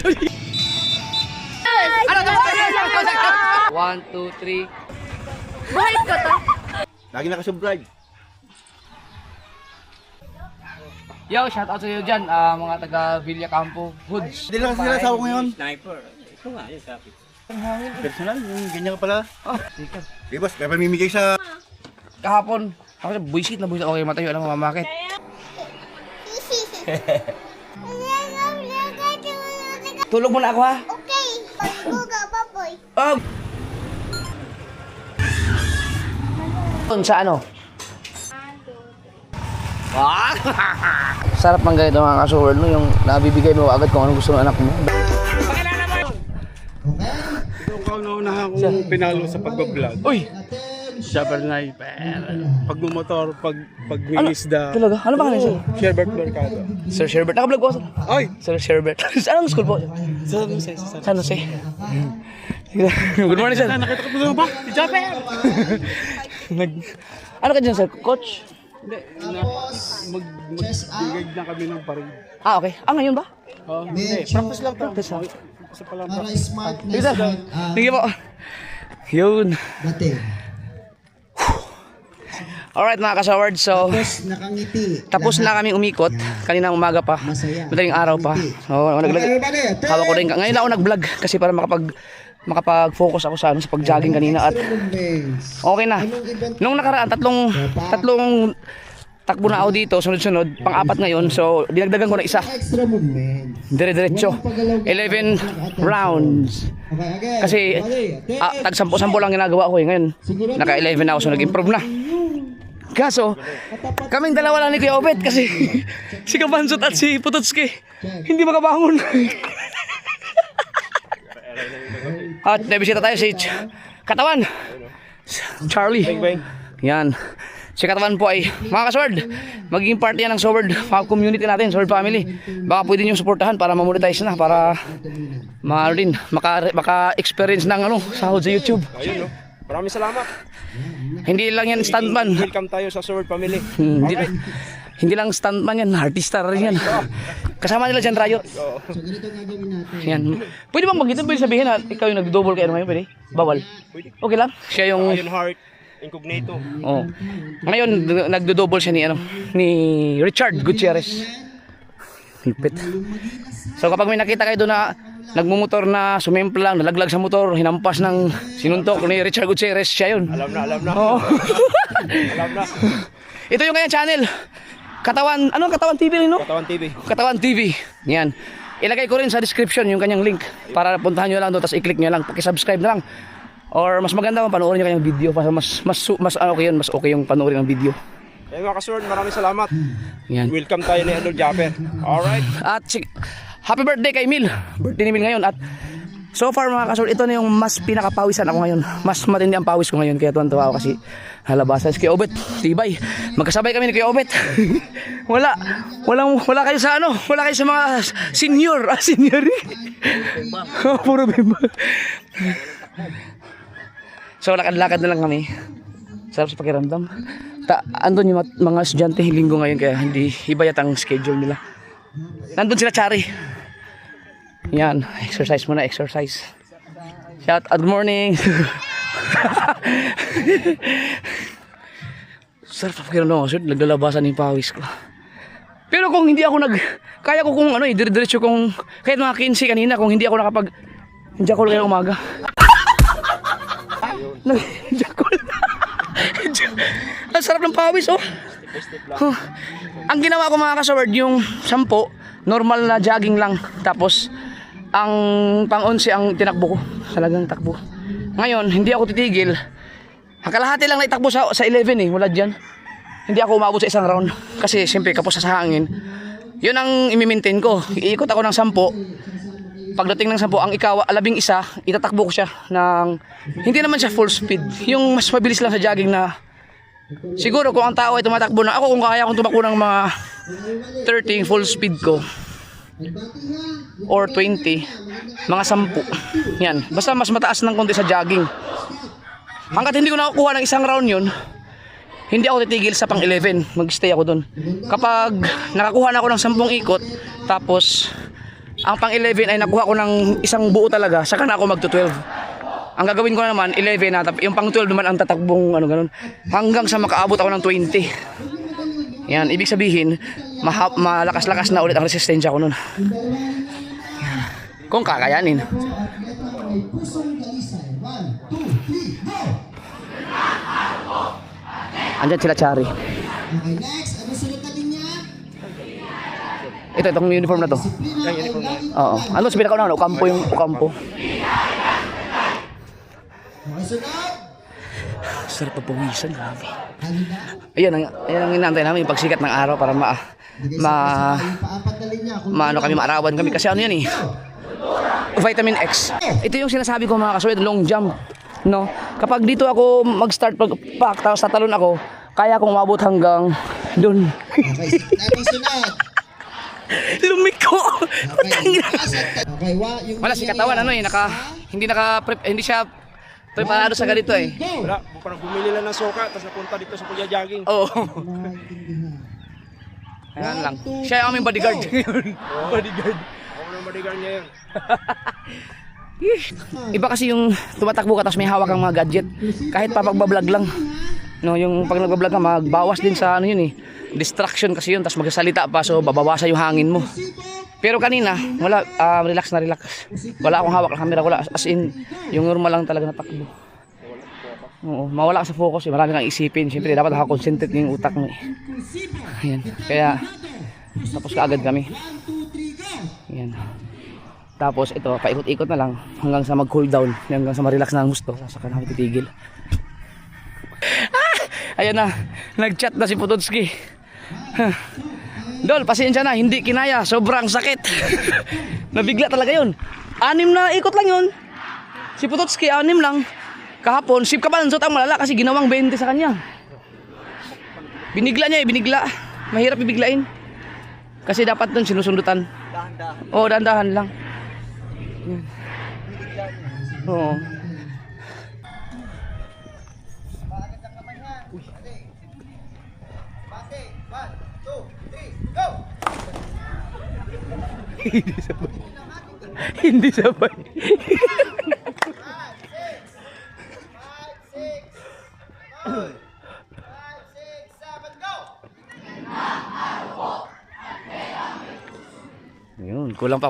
Ano to? 1, 2, 3. Buhay ko to. Lagi nakasubscribe. Yo, shout out sa iyo dyan, mga taga Villa Campo Hoods. Hindi lang kasi nasawa ko ngayon. Sniper. Ito nga, yung traffic. Personal, yung ganyan ka pala. Oh, sikat. Di boss, may pamimigay sa... Kahapon, ako buisit na buisit. Okay, matayo lang mamamakit. Tulog muna ako ha. Okay. Pagbuga, baboy. Oh! Sa ano? Sarap ng ganito mga kasuward, no? Yung nabibigay mo agad kung ano gusto ng anak mo. Ikaw ang naunahan kong pinalo sa pagbablog. Uy! Super sniper. Pagmumotor, Ano? pagmingisda. Talaga? Ano ba kanina? Sherbert Mercado. Sir Sherbert. Nakablog ko. Ay! Sir Sherbert. Anong school po? San Jose. San Jose. Good morning, sir. Nakita ko mo ba? Si Japper! Ano ka dyan, sir? Coach? Hindi. Mag-digag na kami ng parin. Ah, okay. Ah, ngayon ba? Hindi. Practice lang to. Practice lang. Kasi palang Para practice. smartness Sige, sir. ng Sige po. Yun. dating. Alright, mga kasaward. So, Tapos nakangiti. tapos na kami umikot. Kaninang umaga pa. Masaya. Madaling araw pa. So, hawak ko rin. Ngayon ako nag-vlog kasi para makapag-focus ako sa pag-jogging kanina at okay na. Nung nakaraan, tatlong takbo na ako dito, sunod-sunod, pang-apat ngayon. So, dinagdagan ko na isa. Extra movement. Dire-diretso. 11 rounds. Okay, again. Kasi, tag-10 lang ginagawa ko eh. Ngayon, naka-11 ako, so nag-improve na. Kaso, kaming dalawa lang ni Kuya Obet kasi si Kabansot at si Putotski hindi makabangon. At nabisita tayo si Katawan. Charlie. Yan. Si Katawan po ay mga kasword. Magiging part yan ng Sword community natin, Sword family. Baka pwede nyo supportahan para mamonetize na, para maka-experience ng sahod sa YouTube. Ayun, no? Maraming salamat. Hindi lang yan stuntman. Welcome tayo sa Sword Family. Hindi lang stuntman yan, artista rin yan. Kasama nila dyan, Riot. So, ganito gagawin natin. Yan. Pwede bang magitin? Pwede sabihin na ikaw yung nag-double kayo ngayon? Pwede? Bawal? Okay lang? Siya yung... Iron Heart, Incognito. Oh. Ngayon, nagdo-double siya ni Richard Gutierrez. Lupit. So kapag may nakita kayo doon na nagmumotor na sumimpla lang, nalaglag sa motor, hinampas ng sinuntok ni Richard Gutierrez, siya yun. Alam na. Oo. Alam na. Ito yung kanyang channel. Katawan, Katawan TV rin, no? Katawan TV. Katawan TV. Yan. Ilagay ko rin sa description yung kanyang link para puntahan nyo lang doon, tapos i-click nyo lang, paki-subscribe na lang. Or mas maganda kung panoorin nyo kanyang video para mas okay yung panoorin ng video. Kaya mga kasword, maraming salamat. Yan. Welcome tayo ni Idol Japper. Alright. At happy birthday kay Mil. Birthday ni Mil ngayon. At so far mga kasol, ito na yung mas pinakapawisan ako ngayon. Mas matindi ang pawis ko ngayon. Kaya tuwan-tuwa ako kasi halabasan si Kuya Obet. Tibay. Magkasabay kami ni Kuya Obet. wala kayo sa wala kayo sa mga senior. Senior. Puro bimba. So lakad-lakad na lang kami. Sarap sa pakiramdam. Andun yung mga estudyante linggo ngayon kaya hindi iba yata ang schedule nila. Nandun sila, Chari. Yan, exercise muna, exercise. Shout out, good morning. Sarap pa pakiramdam ako, naglalabasan yung pawis ko. Pero kung hindi ako kaya ko kung dire-diretso kung kahit mga 15 kanina kung hindi ako jackal kaya umaga. Jackal. Ang sarap ng pawis, oh. Ang ginawa ko mga kasaward, yung 10, normal na jogging lang. Tapos, ang pang-11 ang tinakbo ko. Talagang takbo. Ngayon, hindi ako titigil. Ang kalahati lang na itakbo sa 11 wala dyan. Hindi ako umabot sa isang round. Kasi siyempre, kapos sa hangin. Yun ang i-maintain ko. Iikot ako ng 10. Pagdating ng 10, ang labing isa, itatakbo ko siya ng, hindi naman siya full speed. Yung mas mabilis lang sa jogging na, siguro kung ang tao ay tumatakbo na, ako kung kaya akong tumakbo ng mga 30 full speed ko, or 20, mga 10. Yan, basta mas mataas ng konti sa jogging. Hanggat hindi ko nakukuha ng isang round yun, hindi ako titigil sa pang 11, mag-stay ako dun. Kapag nakakuha na ako ng 10 ikot, tapos Ang pang 11 ay nakuha ko ng isang buo talaga, saka na ako magto-12. Ang gagawin ko na naman 11 na, yung pang 12 naman ang tatakbong ano ganun. Hanggang sa makaabot ako ng 20. Yan, ibig sabihin, malakas-lakas na ulit ang resistensya ko nun. Yan. Kung kakayanin. Andyan sila Chari. Okay, next. Ano sunod na linya? Itong uniform na to. Oo. Ano sa pinakauna? Ukampo yung ukampo. Okay, sunod. Sarap pa puwisan, grabe. Halina. Ayan ang inaantay namin, yung pagsikat ng araw para Bigay sa yung paapat na linya. maano kami, maarawan kami kasi ano yan eh. Vitamin X. Ito yung sinasabi ko mga kaswed, long jump. No? Kapag dito ako mag-start pag-pack, tapos tatalon ako, kaya kong umabot hanggang dun. Okay, tapos sunod. Lumiko! Okay, okay, yung Wala si katawan, ano eh, hindi siya preparado sa ganito eh. Wala, parang bumili lang ng soka, tapos napunta dito sa Pulya Jogging. Oo. Naintindihan. Ayan lang. Siya yung aming bodyguard. Bodyguard. Ako na bodyguard niya yan. Iba kasi yung tumatakbo ka tapos may hawak kang mga gadget. Kahit pa pagbablog lang. No, yung pag nagbablog ka, magbawas din sa ano yun eh. Distraction kasi yun, tapos magsasalita pa, so babawasan yung hangin mo. Pero kanina, wala, relax na relax. Wala akong hawak na camera, wala. As in, yung normal lang talaga na takbo. Oo, mawala ka sa focus, marami kang isipin. Siyempre, dapat nakakonsentrate yung utak mo eh. Ayan, kaya, tapos kaagad kami. Ayan. Tapos ito, paikot-ikot na lang hanggang sa mag-cool down, hanggang sa ma-relax na ang gusto, saka namin titigil. Ayan na, nag-chat na si Pototski. Dol, pasensya na, hindi kinaya, sobrang sakit. Nabigla talaga yun. 6 na ikot lang yun. Si Pototski, 6 lang. Kahapon, sip ka pa, ang malala kasi ginawang 20 sa kanya. Binigla niya eh, binigla. Mahirap ibiglain. Kasi dapat dun sinusundutan. Dahan-dahan. Oo, dahan-dahan lang. Yan. Oo. Hindi sabay. Ayun, kulang pa.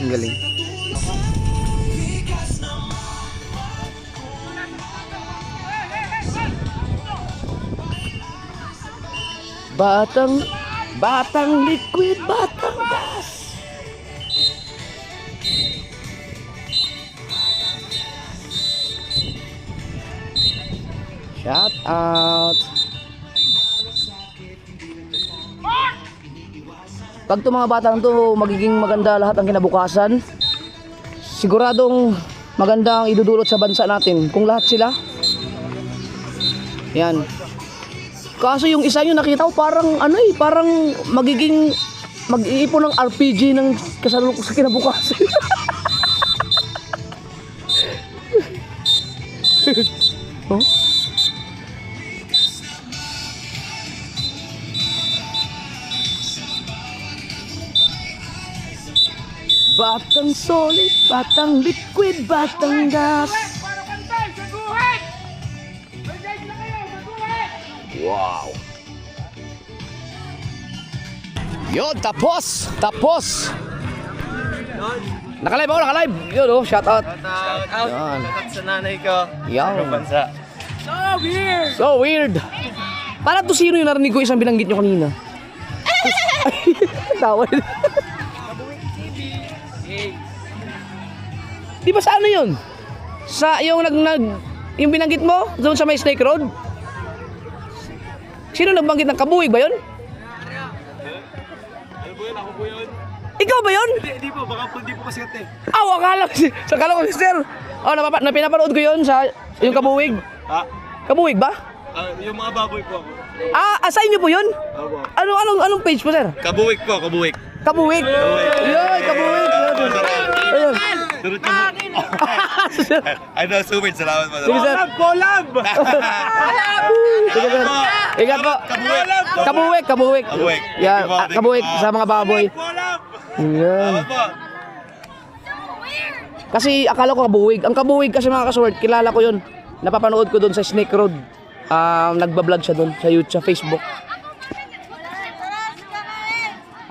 Ang galing. Batang liquid, batang gas. Shout out. Pag to mga batang to magiging maganda lahat ang kinabukasan, siguradong maganda ang idudulot sa bansa natin kung lahat sila. Yan. Kaso yung isa yung nakita ko parang ano eh, parang magiging mag-iipon ng RPG ng kasalukot sa kinabukasan. Oh? Batang solid, batang liquid, batang gas. Wow. Yun, tapos. Nakalive ako, nakalive. Yun oh, shout out. Shout out sa nanay ko. Yan. Bansa. So weird. Para to sino yung narinig ko isang binanggit nyo kanina? Tawa. Di ba sa ano yun? Sa yung yung binanggit mo doon sa may Snake Road? Sino nagbanggit ng Kabuig ba yun? Ako po yun. Ikaw ba yun? Hindi po, baka po hindi po kasi ate. Akala ko sister. Oh, napapanood ko yun sa yung Kabuig. Ha? Kabuig ba? Yung mga baboy po ako. Assign niyo po yun? Anong page po, sir? Kabuwik po, kabuwik. Kabuwik. Yun, kabuwik. Ayun. Sunod ka mo. I know, super. Salamat po. Sige, sir. Collab! Sige, sir. Ingat po. Kabuwik. Kabuwik. Kabuwik. Yan, Thank you po, thank you kabuwik po. sa mga baboy. Collab! Yan. Salamat po. Kasi akala ko kabuwig. Ang kabuwig kasi mga kasword, kilala ko yun. Napapanood ko doon sa Snake Road. Nagbablog siya doon sa YouTube, sa Facebook.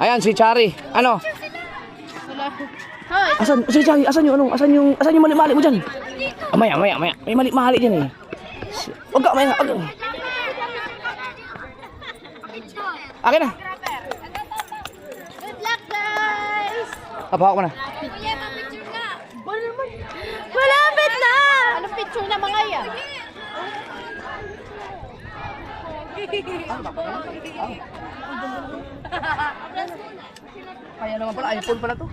Ayan, si Chari. Ano? Asan? Si Chari, asan yung mali-mali mo dyan? Maya. May mali-mali dyan eh. Wag ka, maya. Akin na. Good luck, guys! Kapahawak ko na. Kuya, picture na! Malapit na! Anong picture na mga yan? Kaya naman pala, iPhone pala to.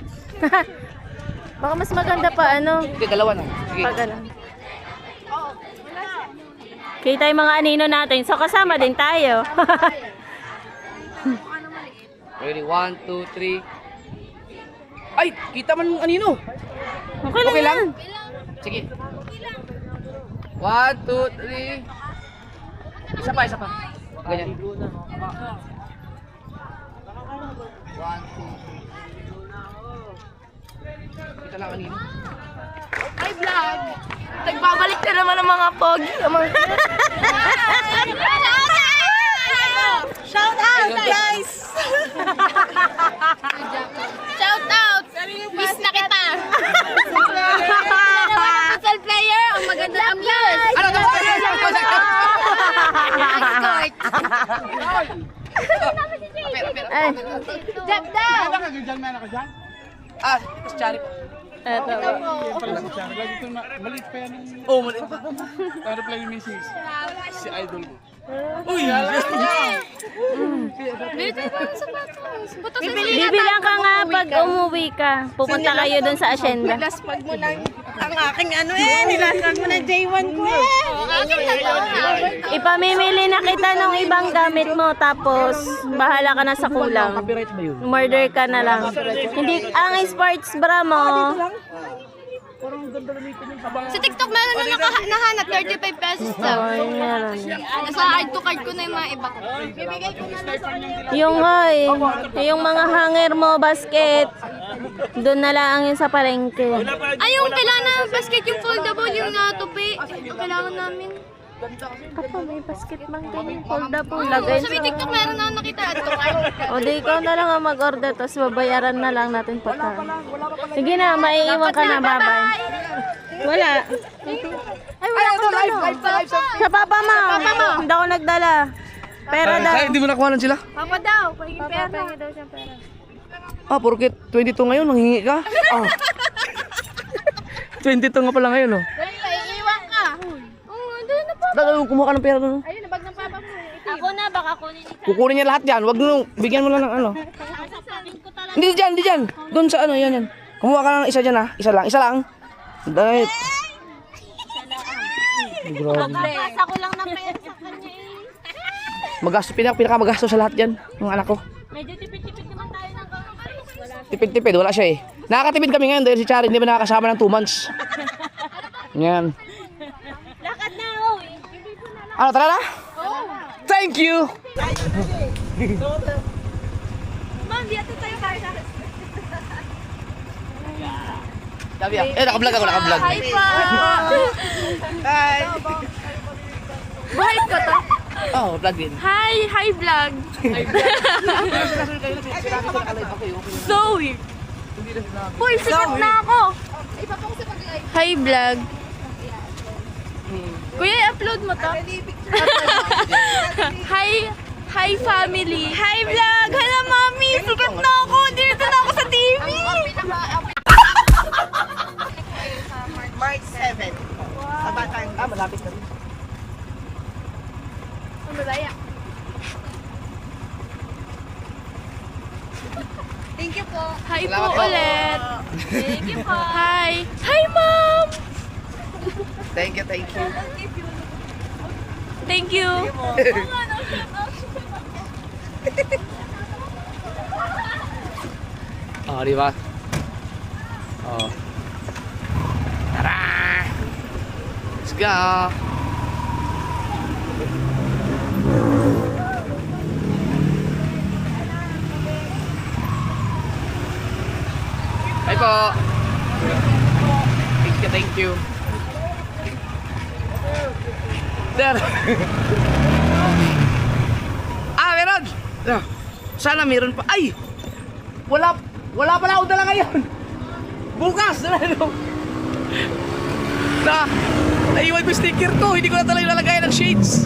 Baka mas maganda pa ano. Sige, dalawa na. Sige. Pag ano. Kita yung mga anino natin. So kasama din tayo. Ready, 1, 2, 3. Ay, kita man ang anino. Okay lang. Okay lang? yan. Sige. 1, 2, 3. Isa pa. Ganyan. 1, 2, 3. Kita lang anino. Hi vlog. Nagbabalik na naman ang mga pogi. Shout out, guys! Shout out! Miss na kita! Futsal player, ang maganda ang views! Ano to? Escort! Jab daw! Ito si Chari. Eto. Lagi ito na, maliit pa yan. Oh, mali pa. Ano play ni Mrs. Si idol mo. Uy! Bibilang ka nga pag umuwi ka. Pupunta kayo dun sa asyenda. Nilaspag mo lang ang aking ano nilaspag mo na J1 ko Ipamimili na kita ng ibang gamit mo tapos bahala ka na sa kulang. Copyright ba yun? Murder ka na lang. Hindi ang sports bra mo. Sa TikTok meron na nahanap, 35 pesos daw. Ay, meron. Nasa add to cart ko na yung mga iba ko. Bibigay ko na lang sa Yung yung mga hanger mo, basket, doon na lang yun sa palengke. Ay, yung kailangan na basket, yung foldable, yung natupi. Kailangan namin. Papa, may basket bang ganyan? Foldable, lagay Sa may TikTok meron na nakita add to cart. O di ikaw na lang ang mag-order, tapos babayaran na lang natin pagka. Sige na, maiiwan ka na, bye-bye. Wala. Ay, wala ko live. Sa papa mo. Hindi ako nagdala. Pera daw. Ay, hindi mo nakuha sila? Papa daw, pahingin pera. daw siya pera. Porket 22 ngayon, nanghingi ka? 22 nga pala ngayon, oh. Dahil maiiwan ka. Oo, doon na po. Dagal, kumuha ka ng pera doon. Ayun, nabag ng papa mo. Ako na, baka kunin ni Kukunin niya lahat yan. Wag mo, bigyan mo lang ng ano. Hindi dyan. Doon sa ano, yan. Kumuha ka ng isa dyan, ha. Isa lang. Dahil. Grabe. Pasa ko lang ng pera sa kanya Magastos, pinaka-magastos sa lahat yan. Ng anak ko. Medyo tipid-tipid naman tayo ng wala. Tipid, wala siya eh. Nakakatipid kami ngayon dahil si Chari hindi ba nakakasama ng 2 months. Yan. Lakad na, oy. Ano, tara na? Thank you! Ma'am, dito tayo kaya. Sabi naka-vlog ako. Hi po. Buhay ko to. Oh, vlog din. Hi vlog. So weird. Hoy, sikat na ako. Hi vlog. Kuya, i-upload mo to. Hi family. Hi vlog. Hala mami, sikat na ako. Dito na ako sa TV. March 7 sa Batang Malapit kami. Thank you po. Hi po ulit. Thank you po. Hi. Hi mom. Thank you. Thank you. Oh, di ba? Oh. Tara! Let's go! Hi po! Thank you. There! Meron! Sana meron pa. Ay! Wala pala ako dala ngayon. Bukas na naiwan ko yung sticker ko. Hindi ko na talaga nalagay ng shades.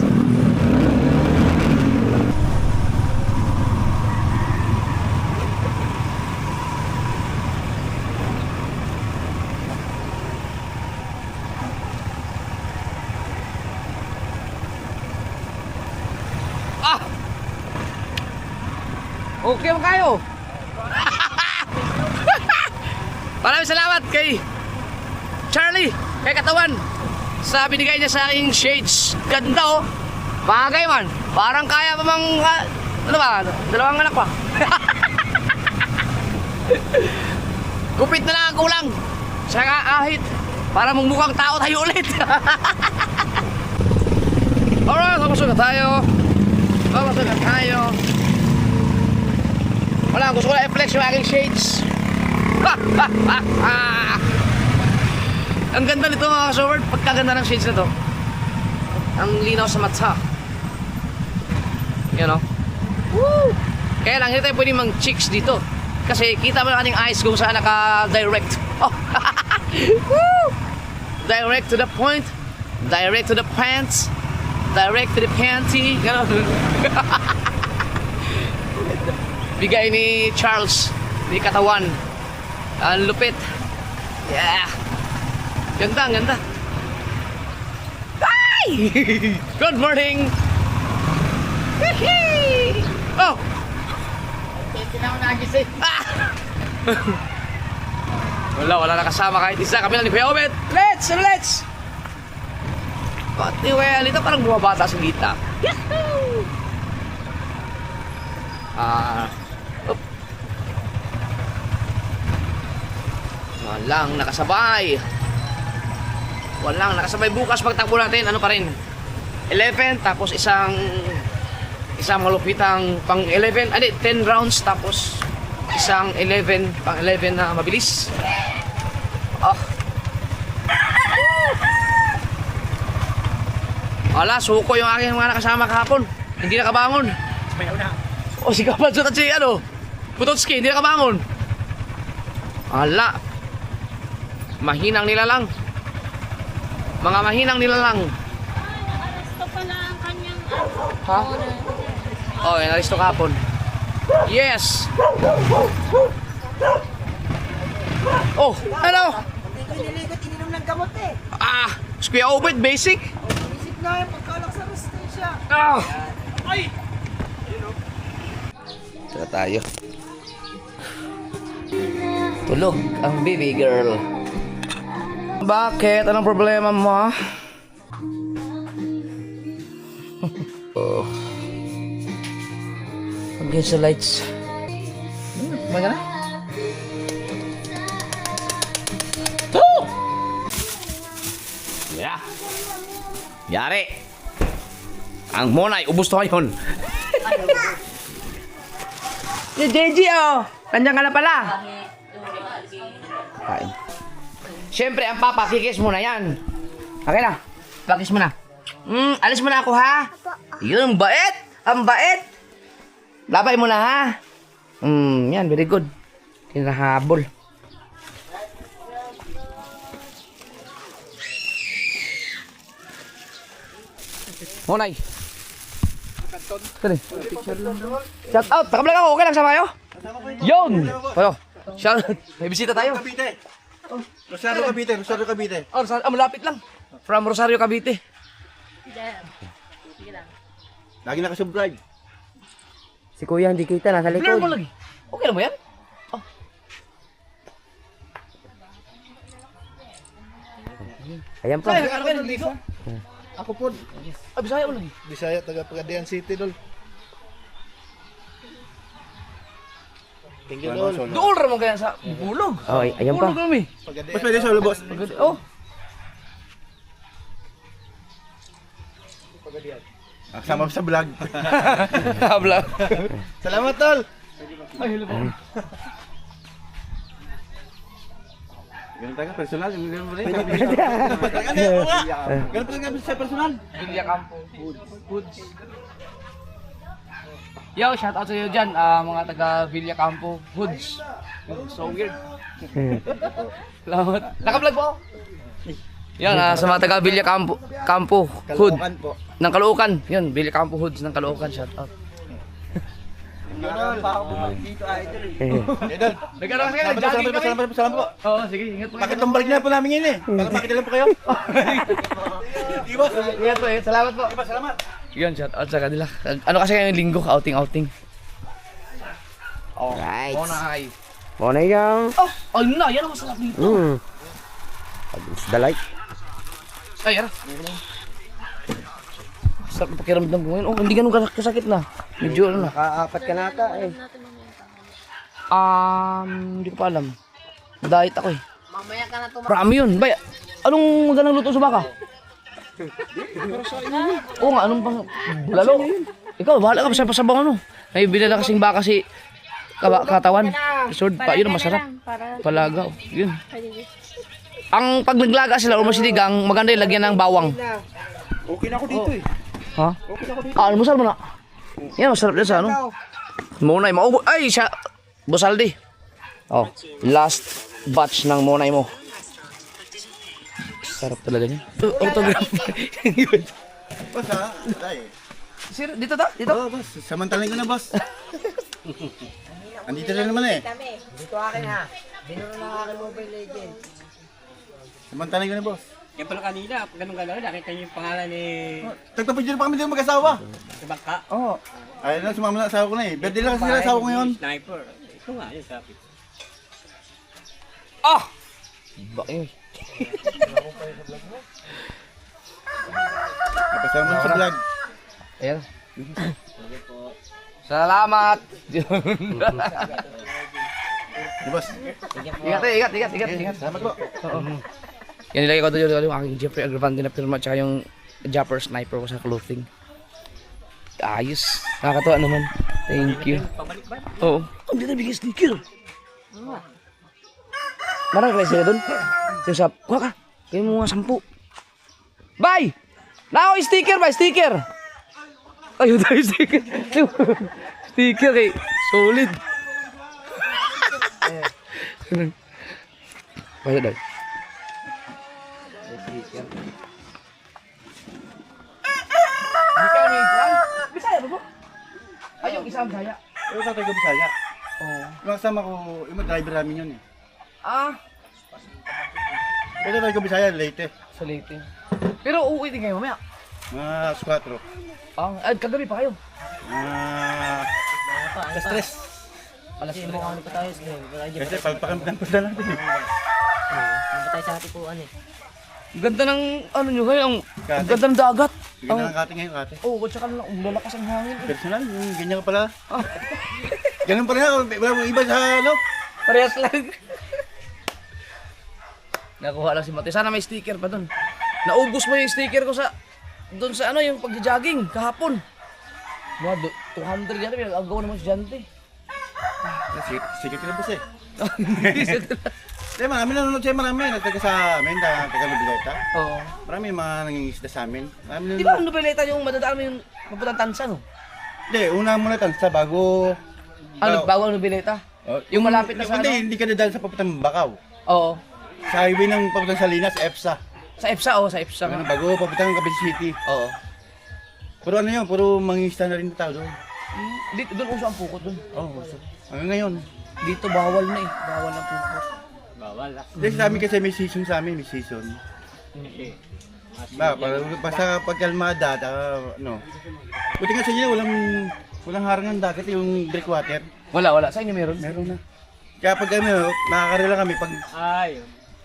Okay mo kayo. Maraming salamat kay Charlie, kay Katawan, sa binigay niya sa aking shades. Ganda oh. Bagay man. Parang kaya pa mang, ano ba, dalawang anak pa. Gupit na lang ang kulang. Saka ahit. Para mukhang tao tayo ulit. Alright, kamusta na tayo? Wala, gusto ko na i-flex yung aking shades. Ang ganda nito mga kasoward. Pagkaganda ng shades na to. Ang linaw sa mata. You know? Woo! Kaya lang, hindi tayo pwede mang-chicks dito. Kasi kita mo na ating eyes kung saan naka-direct. Oh! Woo! Direct to the point. Direct to the pants. Direct to the panty. Ganon. Bigay ni Charles, ni Katawan. Ang lupit. Yeah. Ganda, ang ganda. Ay! Good morning! Oh! Hindi na ako nagising. Wala nakasama kahit isa. Kami lang ni Kuya Obet. Let's! Pati Kuya Alita parang bumabata sa gita. Yahoo! Walang nakasabay bukas pagtakbo natin. Ano pa rin? 11 tapos isang malupitang pang 11, 10 rounds tapos isang 11 pang 11 na mabilis. Wala, suko yung aking mga nakasama kahapon. Hindi nakabangon. O si Kapadsot at si Putotski, hindi nakabangon. Wala. Mahinang nilalang. Mga mahinang nilalang. Ito pala ang kanyang Ha? Oh, naristo kahapon. Yes! Oh, hello! Hindi ko niligot, ininom ng gamot eh. Kuya Obet, basic? Isip nga yung pagkalak sa resistensya. Ay! Tara tayo. Tulog ang baby girl. Bakit? Anong problema mo? Against the lights. Kumain ka na? Yeah. Yari. Ang monay, ubos to ngayon. Si JJ nandiyan ka na pala. Kain. Siyempre, ang papa, kikis mo na yan. Okay na, pakis mo na. Alis mo na ako ha. Yun, bait. Ang bait. Labay mo na ha. Yan, very good. Kinahabol. Monay. Sali. Shout out. Nakablog ako. Okay lang sama kayo? Yun. Shout out. May bisita tayo. Cavite. Rosario Cavite. Malapit lang. From Rosario, Cavite. Lagi nakasubscribe. Si Kuya hindi kita, nasa Blur mo likod. lagi. Okay lang mo yan? Ayan pa. Kaya ka naman dito. Ako po. Bisaya mo lagi. Bisaya, taga Pagadian City dol. Doon ramon kaya sa bulog. Oh, ayan pa. Bulog kami. Boss, pwede solo, boss. Oh. Kasama sa vlog. Habla. Salamat, tol. Ay, hello po. Ganun tayo, personal. Ganun pa rin. Ganun pa rin sa personal. Villa Campo Hoods. Yo, shout out sa iyo dyan, mga taga Villa Campo Hoods. So weird. Salamat. Naka-vlog po ako. Yan, sa mga taga Villa Campo Hood ng Caloocan. Yun, Villa Campo Hoods ng Caloocan, shout out. Nagkaroon kasi kayo, jogging kami. Salamat po. Oo, sige, ingat po. Bakit balik na po namin yun eh? Para makita lang po kayo. Di ba? Ingat po, salamat po. Salamat. Yun, shout out sa kanila. Ano kasi ngayong linggo, outing. Right. Monay. Muna yung... Oh, ayun na, yan ang masarap dito. It's the light. Ay, yan. Sarap na pakiramdam ko ngayon. Oh, hindi ganun kasakit na. Medyo ano na. Nakaapat ka nata eh. Hindi ko pa alam. Diet ako eh. Marami yun. Bay, anong magandang luto sa baka? Oo nga, anong pang... Lalo. Ikaw, bahala ka pa sa bang ano. May binala kasing baka si katawan. Sword pa, yun ang masarap. Palagaw. Yun. Ang pag naglaga sila o masinigang, maganda yung lagyan ng bawang. Okay na ako dito eh. Ha? Almusal mo na. Yan, masarap din sa ano. Monay, maubo. Ay, siya. Bosaldi. Oh, last batch ng monay mo. Sarap talaga niya. Autograph. Boss ha? Tayo. Sir, dito ta? Dito? Oo, boss. Samantalin ko na, boss. Andito rin naman eh. Dito akin ha. Binuro na aking Mobile Legend. Samantalin ko na, boss. Kaya pala kanina, pag ganun gano'n, nakita niyo yung pangalan ni Tagtapos pa kami dito mag-asawa. Bangka. Oo. Ayun na, sumama na asawa ko na eh. Birthday lang kasi sila asawa ko ngayon. Sniper. Ito nga, yun sabi. Ah! Ba yun? Napasama mo sa vlog. Ayan. Salamat! Di, boss. Ingat. Salamat po. Yan nilagay ko doon yung aking Jeffrey Agravante na pirma tsaka yung Japper Sniper ko sa clothing. Ayos. Nakakatuwa naman. Thank you. Oo. Ang dito bigay sticker. Marang kayo sila doon. Yung sa, kuha ka. Kayo mo mga 10. Bye! Nako sticker ba? Sticker! Ayun tayo sticker. Sticker eh. Solid. Pwede daw. Bisaya ba po? Ay, yung isang Bisaya. Pero sa tayo Bisaya. Oo. Yung kasama ko, yung driver namin yun eh. Ah, Pero tayo Bisaya, late eh. sa Leyte. Pero uuwi din kayo mamaya. Mga 4. Kagabi pa kayo. Alas 3. Alas 3 mo kami pa tayo. Kasi pagpakampitan po na natin eh. Namatay sa atipuan eh. Ganda ng ano nyo kayo, ang Kate. ganda ng dagat. Bigyan na ng kate ngayon, kate. Oo, at saka lang, lalakas ang hangin. Personal, yung ganyan ka pala. Ganun pa rin ako, wala mong iba sa ano. Parehas lang. Nakuha lang si Mate. Sana may sticker pa dun. Naubos mo yung sticker ko sa doon sa ano yung pagja-jogging kahapon. Mga 200 yata pinag-agaw naman si Jante. Sige ka na boss eh. Kaya marami nanonood siya, marami. Nagtaga sa amin, taga Lubigata. Oo. Marami mga nangingisda sa amin. Marami Di ba ang nobeleta yung madadaan mo yung papuntang Tansa, no? Hindi, una muna tansa bago... Ano, bago ang nobeleta? Yung malapit na sa Hindi, ano? hindi ka dadaan sa papuntang Bakaw. Oo. Sa highway ng papuntang Salinas, EPSA. Sa EPSA, oo, sa EPSA. Ano, bago papuntang Cavite City. Oo. Puro ano yun, puro mangingisda na rin tao doon. Dito, doon uso ang pukot doon. Oo, so, hanggang ngayon. Dito bawal na eh. Bawal ang pukot. Hindi, sa amin kasi may season sa amin, may season. Basta pagkalmada, ano. Buti nga sa inyo, walang harangan dagat yung breakwater. Wala. Sa inyo meron? Meron na. Kaya pag kami, nakakarela kami pag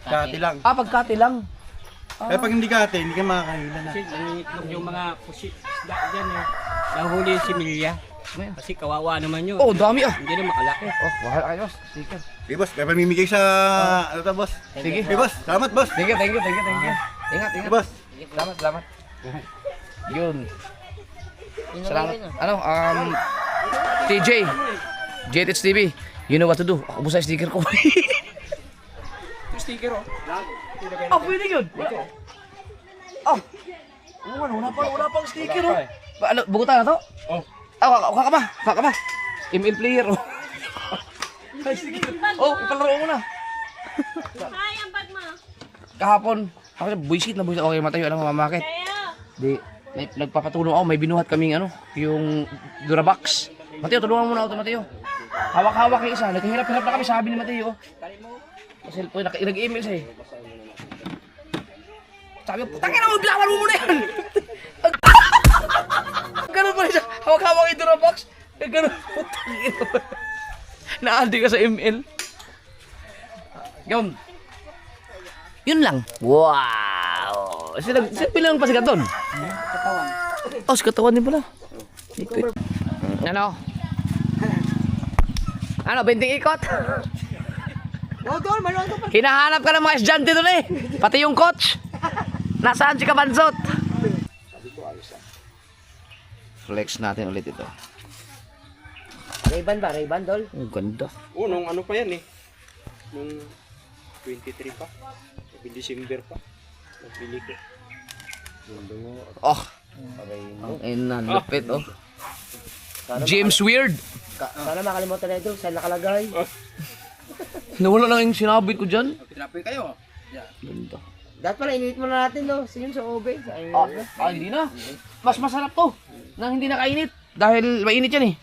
kati lang. Pagkati lang. Kaya pag hindi kati, hindi ka makakahila na. Kasi nangitlog yung mga pusit isda dyan eh. Nahuli si Milya. Kasi kawawa naman yun. Oh, dami ah. Hindi na makalaki. Oh, bahala kayo, boss. Sticker. Okay, boss, may pamimigay sa, ano to, boss? Sige. Okay, boss, salamat, boss. Thank you. Ingat. Okay, boss. Salamat. Yun. Salamat. Ano, TJ. JTH TV. You know what to do. Ako busa yung sticker ko. Sticker oh. Ah, pwede yun. Ah. Wala pang sticker oh. Ano, bukutan na to? Oh. Ah, ka ba? ML player oh. Ay, sticker. Oh, ipalaro mo na. Ay, ang bag mo. Kahapon, ako buisit. Okay, matayo na mamamakit. Di, nagpapatulong ako, may binuhat kaming yung Durabox. Mateo, tulungan mo na ako, Mateo. Hawak-hawak yung isa, naghihirap-hirap na kami, sabi ni Mateo. Kasi nag-email siya eh. Sabi ko, putangin na mo, bilawan mo muna yan! Ganun pa rin siya, hawak-hawak yung Durabox. Ganun, putangin mo. Naandi ka sa ML. Yun lang. Wow! Sila bilang pa si Katon? Katawan. Oh, si Katawan din pala. Ano, benting ikot? Hinahanap ka ng mga estudyante doon eh. Pati yung coach. Nasaan si Kabansot? Flex natin ulit ito. Ray-Ban ba? Ray-Ban, Dol? Ang ganda. Oh, nung ano pa yan eh. Nung 23 pa. December pa. Nagbili ko. Oh. Ang lupit oh. James Weird. Sana makalimutan na ito. Saan nakalagay? Nawala lang yung sinabit ko dyan. Tinapin kayo. Ganda. Dapat pala init mo na natin, no? Yun sa ube. Hindi na. Mas masarap to. Nang hindi nakainit. Dahil mainit yan eh.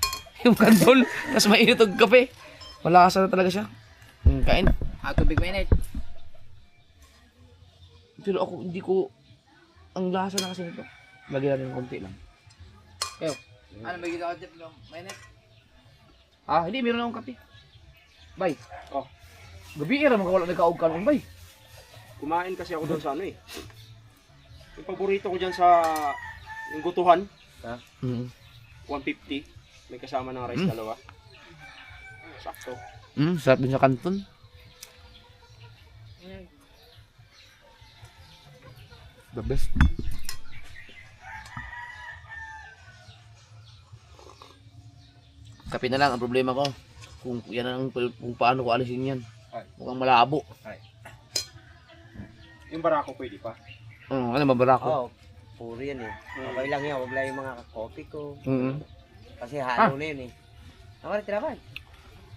Yung kandol. Tapos mainit ang kape. Malasa na talaga siya. Kain. Tubig mainit. Pero ako, hindi ko... Ang lasa na kasi nito. Lagyan natin ng konti lang. Ew. Ano ba ginawa dyan, no? Mainit? Ah, hindi. Meron akong kape. Bay. Oh. Gabi era magkawala nagkaog ka ng bay. Kumain kasi ako doon sa ano eh. Yung paborito ko dyan sa yung gutuhan, Mm. 150. May kasama ng rice dalawa. Sakto. Sarap din sa kanton. The best. Kape na lang ang problema ko. Kung yan ang kung paano ko alisin yan. Mukhang malabo. Yung barako pwede pa. Ano mabarako? Oo. Puro yan eh. Okay lang yan. Huwag lang yung mga coffee ko. Kasi halo na yun eh. Ako na tirapan.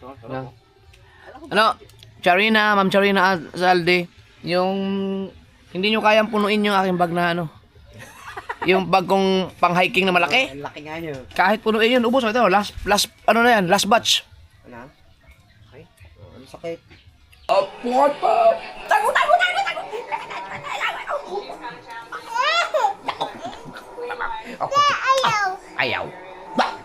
No. Ano? Charina, Ma'am Charina Zalde, yung hindi nyo kayang punuin yung aking bag na yung bag kong pang hiking na malaki. Ang laki nga nyo. Kahit punuin yun, ubos. Ito, last ano na yan, last batch. Ano? Ay, ang sakit. Upward pa! Tago! Ayaw! Ba!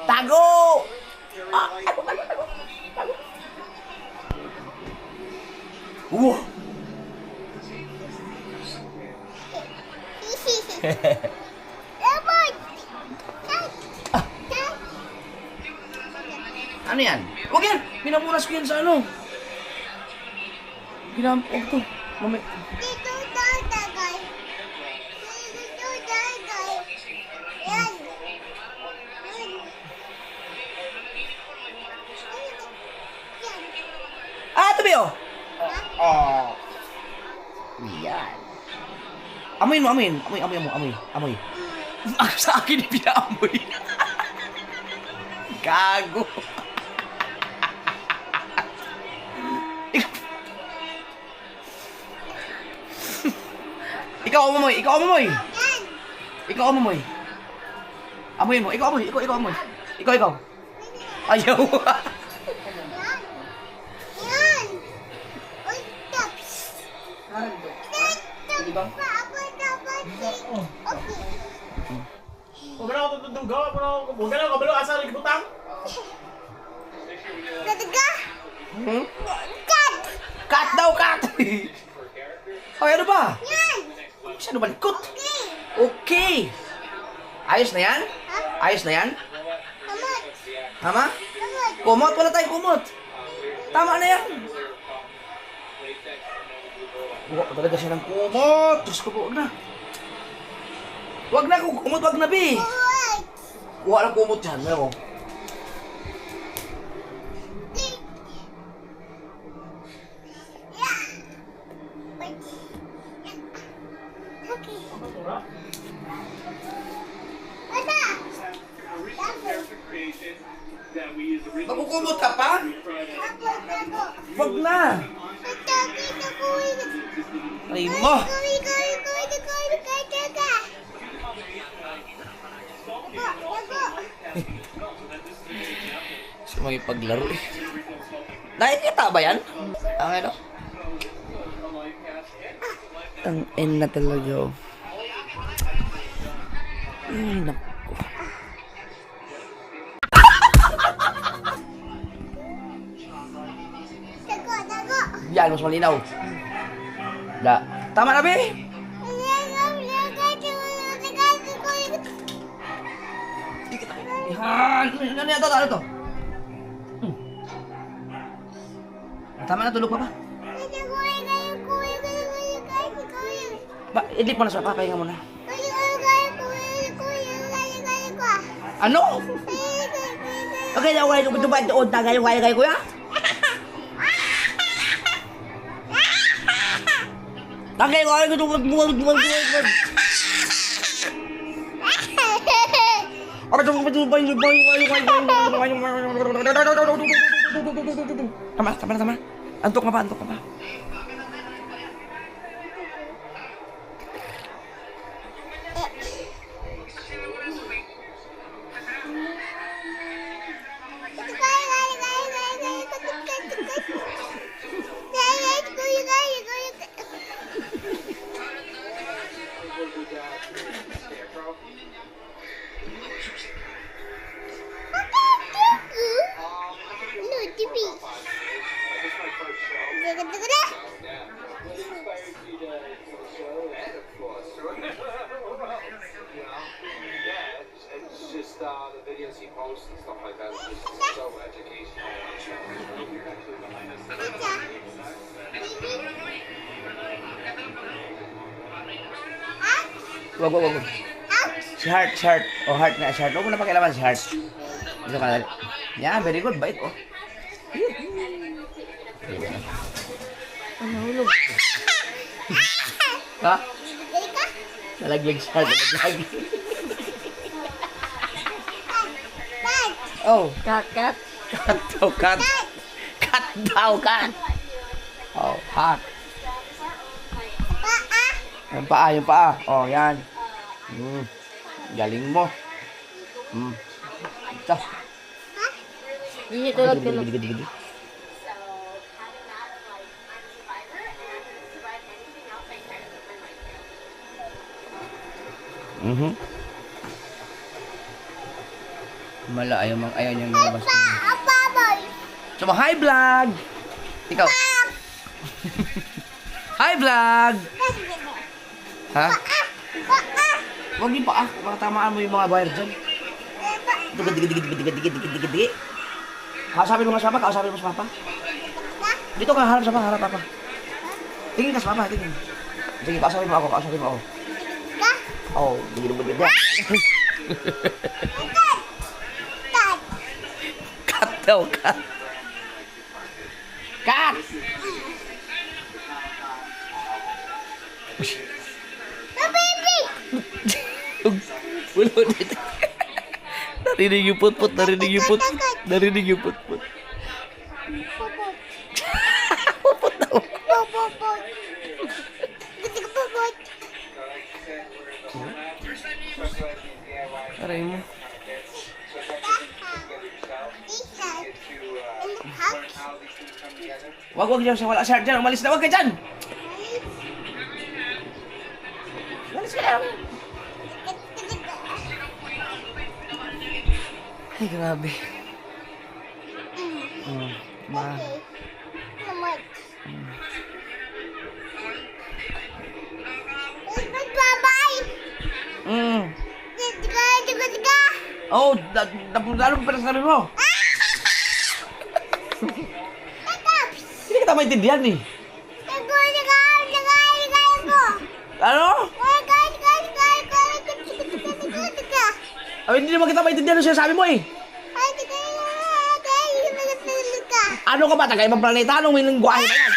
Tago! Wow! Ano yan? Huwag yan! Pinamunas ko yan sa ano? Huwag to. Mamay. Ah, tabi oh! Yan. Amoy mo. Sa akin yung pinaamoy. Gago. Ikaw amoy. Amoy mo. Ikaw amoy. Ikaw. Ayaw. Hmm? Cut daw, cut! Ay, ano ba? Sino balikot? Okay. Ayos na yan? Ayos na yan? Tama? Kumot, wala tayong kumot. Tama na yan. Buka pa talaga siya ng kumot. Diyos ko po, huwag na. Huwag na, kumot, huwag na, Bi. Kuha ng kumot dyan, meron ko. Magkukumot ka pa? Wag na! Ay mo! Gusto mo ipaglaro eh. Nakikita ba yan? Ang ano? Ang na talaga. Ay, naku. Yan, mas malinaw. Da. Tama na, Be? Yan! Ano yan to? Ano to? Tama na, tulog pa ba? Ba, idlip mo na sa papahinga mo na. Ano? Okay, nawala ito ba doon tagay kaya kuya? Tagay ko ito buwan. Tama. Antok ka ba? The videos he posts and stuff like that is just so educational. Wag. Si Heart. O, Heart na, si Heart. Huwag mo na pakialaman si Heart. Ito ka na. Yan, very good. Bait, oh. Nahulog. Ha? Nalaglag si Heart. Nalaglag. Oh. Cat daw. Oh, Heart. Yung paa. Oh, yan. Galing mo. Ito. Hindi, tulog. Gidi. Ayaw niyang lumabas. So, hi vlog! Ikaw. Hi vlog! Ha? Huwag yung paa. Baka tamaan mo yung mga wire dyan. Digi. Kausapin mo sa papa. Dito ka, harap papa. Tingin ka sa papa, tingin. Sige, kausapin mo ako. Oo, digi. Cut daw. Cut! Wala dito. Narinig yung put-put. Puput daw. Aray mo. Wag dyan siya. Wala siya dyan. Umalis na. Wag ka dyan. Umalis ka lang. Ay, grabe. Oo, lalo pa pala sabi mo. Hindi kita maintindihan eh. Ano? Ay, hindi naman kita maintindihan ang sinasabi mo eh. Ano ka ba? Taga ibang planeta? Anong may lingwahe na yan?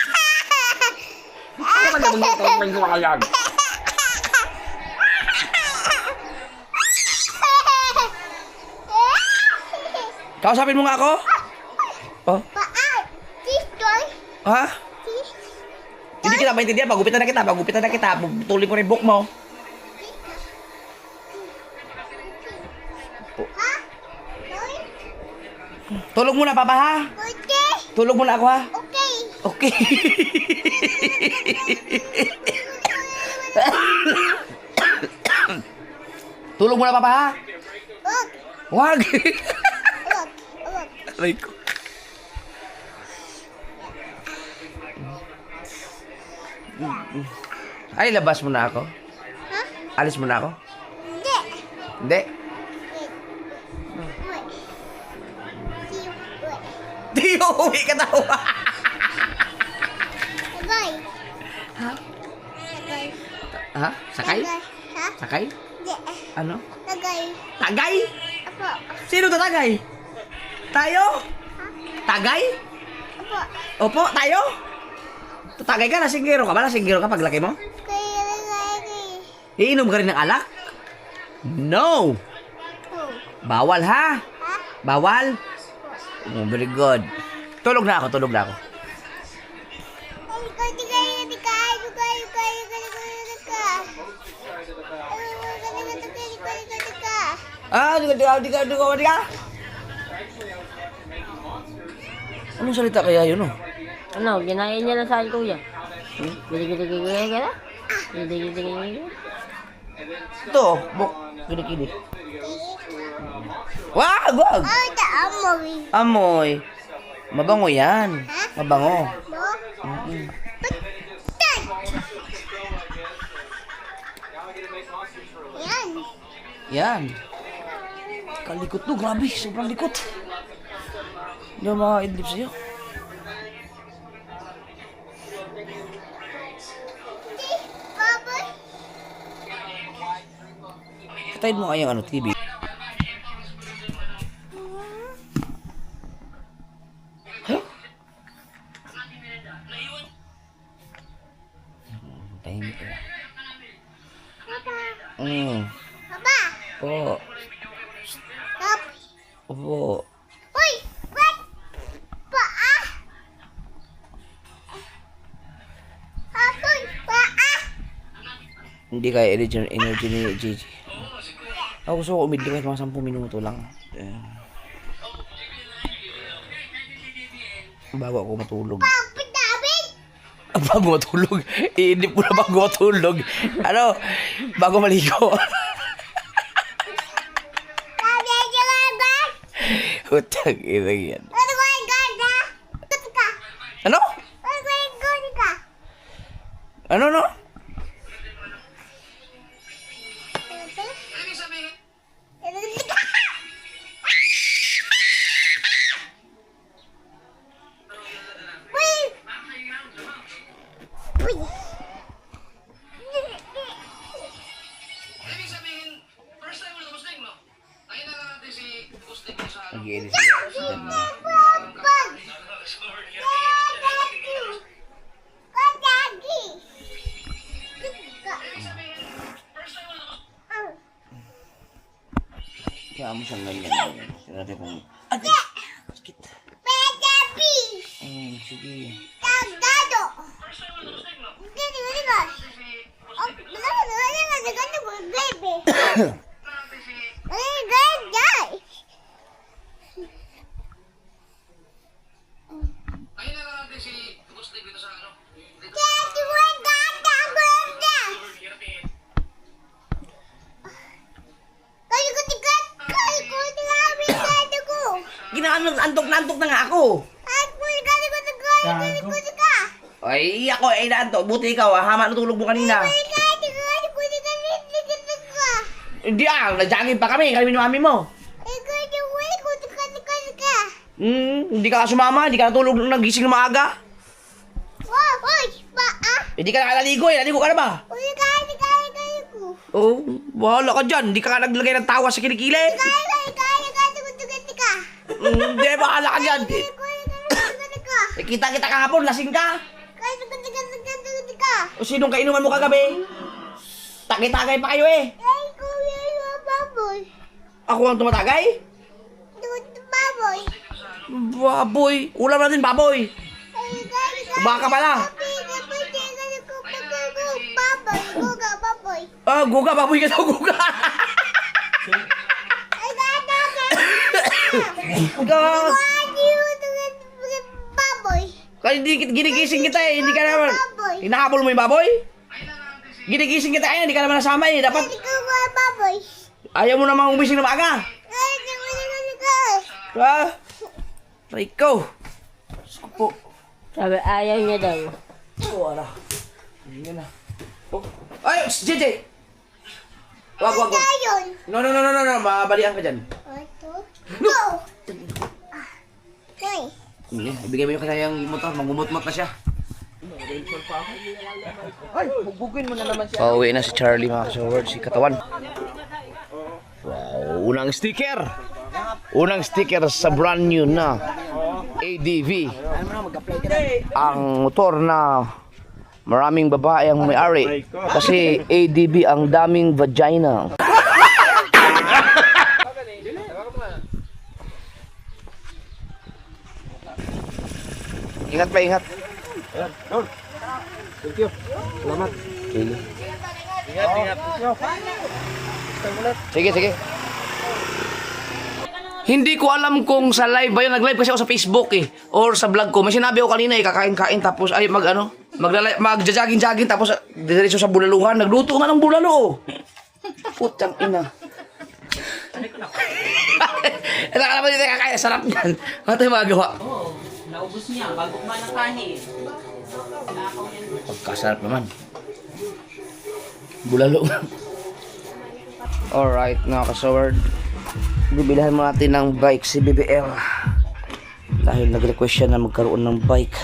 Ano ka naman yung lingwahe yan? Kausapin mo nga ako? Oh? Ha? Hindi kita maintindihan. Pagupitan na kita. Tuloy ko rin book mo. Tulog muna, Papa, ha? Tulog muna ako, ha? Okay. Tulog muna, Papa, ha? Wag. Aray ko. Ay, labas mo na ako? Alis mo na ako? Hindi. Di uuwi ka daw. Ha? Sakay? Sakay? Ano? Tagay? Sino to tagay? Tayo? Tagay? Opo, tayo? Tagay ka, nasinggero ka ba? Nasinggero ka paglaki mo? Iinom ka rin ng alak? No! Bawal ha? Bawal? Oh, very good. Tulog na ako. Di ka. Anong salita kaya yun, oh? Ano, ginain niya lang sa akin, kuya. Gili-gili-gili-gili. Ito, buk. Kini. Wag! Amoy. Mabango yan. Mabango. Yan. Kalikot to, grabe. Sobrang likot. Hindi ako makaidlip sa'yo. Katayin mo kayang ano, TV. Huh? Tahimik ka. Po. Opo. Hindi kaya energy ni Gigi. Ako gusto ko umidli kahit mga 10 minuto lang. Bago ako matulog. Bago matulog? Iinip mo na bago matulog. Ano? Bago maligo. Utang ina yan. Ano? Ano no? Nag-iinis siya. Kaya mo siyang ganyan. Sinabi kong... Ate! Sakit. Sige. Antok na nga ako. Ay, ako ay naantok. Buti ikaw, hama na tulog mo kanina. Hindi nag-jogging pa kami ni mami mo. Hindi ka sumama, hindi ka natulog nung nagising ng maaga. Uy! Hindi ka nakalaligo eh, naligo ka na ba? Uy, kaya ko. Oo, bahala ka dyan, hindi ka nga naglagay ng tawa sa kilikili. Ka. Hindi, bahala ka dyan. Eh, kita-kita ka hapon, lasing ka. Ka. O sinong kainuman mo kagabi? Tagay-tagay pa kayo eh. Ay, kuya, yung baboy. Ako ang tumatagay? Baboy. Baboy, ulam natin baboy. Baka pala. Baboy. Ah, guga, baboy ka daw, guga. Guga. Baboy. Kasi ginigising kita eh, hindi ka naman. Hinahabol mo yung baboy? Ginigising kita eh, hindi ka naman nasama eh. Dapat Baboy. ayaw mo namang umising na maaga. Ha? Rico. Gusto po. Sabi, ayaw niya daw. Oh, ara. Hindi na. Oh. Ay, JJ! Wag. No. Mabalian ka dyan. No! Okay. Hindi, ibigay mo yung kanyang motor, magmumot-mot na siya. Ay, bugugin mo na naman siya. Pauwi na si Charlie mga kasaward, si Katawan. Wow, unang sticker! Unang sticker sa brand new na ADV. Ang motor na maraming babae ang may-ari. Kasi ADV ang daming vagina. Ingat pa, ingat. Thank you. Salamat. Sige. Hindi ko alam kung sa live ba yun. Nag-live kasi ako sa Facebook eh. Or sa vlog ko. May sinabi ako kanina eh. Kakain-kain tapos ay magja-jogging-jogging tapos diretso sa bulaluhan. Nagluto nga ng bulalo. Putang ina. Ito ka naman dito kakain. Sarap yan. Ano tayo magagawa? Naubos niya bago kumain ng kanin. Pagkasarap naman. Bulalo. Alright, mga kasaward. Bibilihan mo natin ng bike si BBL. Dahil nag-request siya na magkaroon ng bike.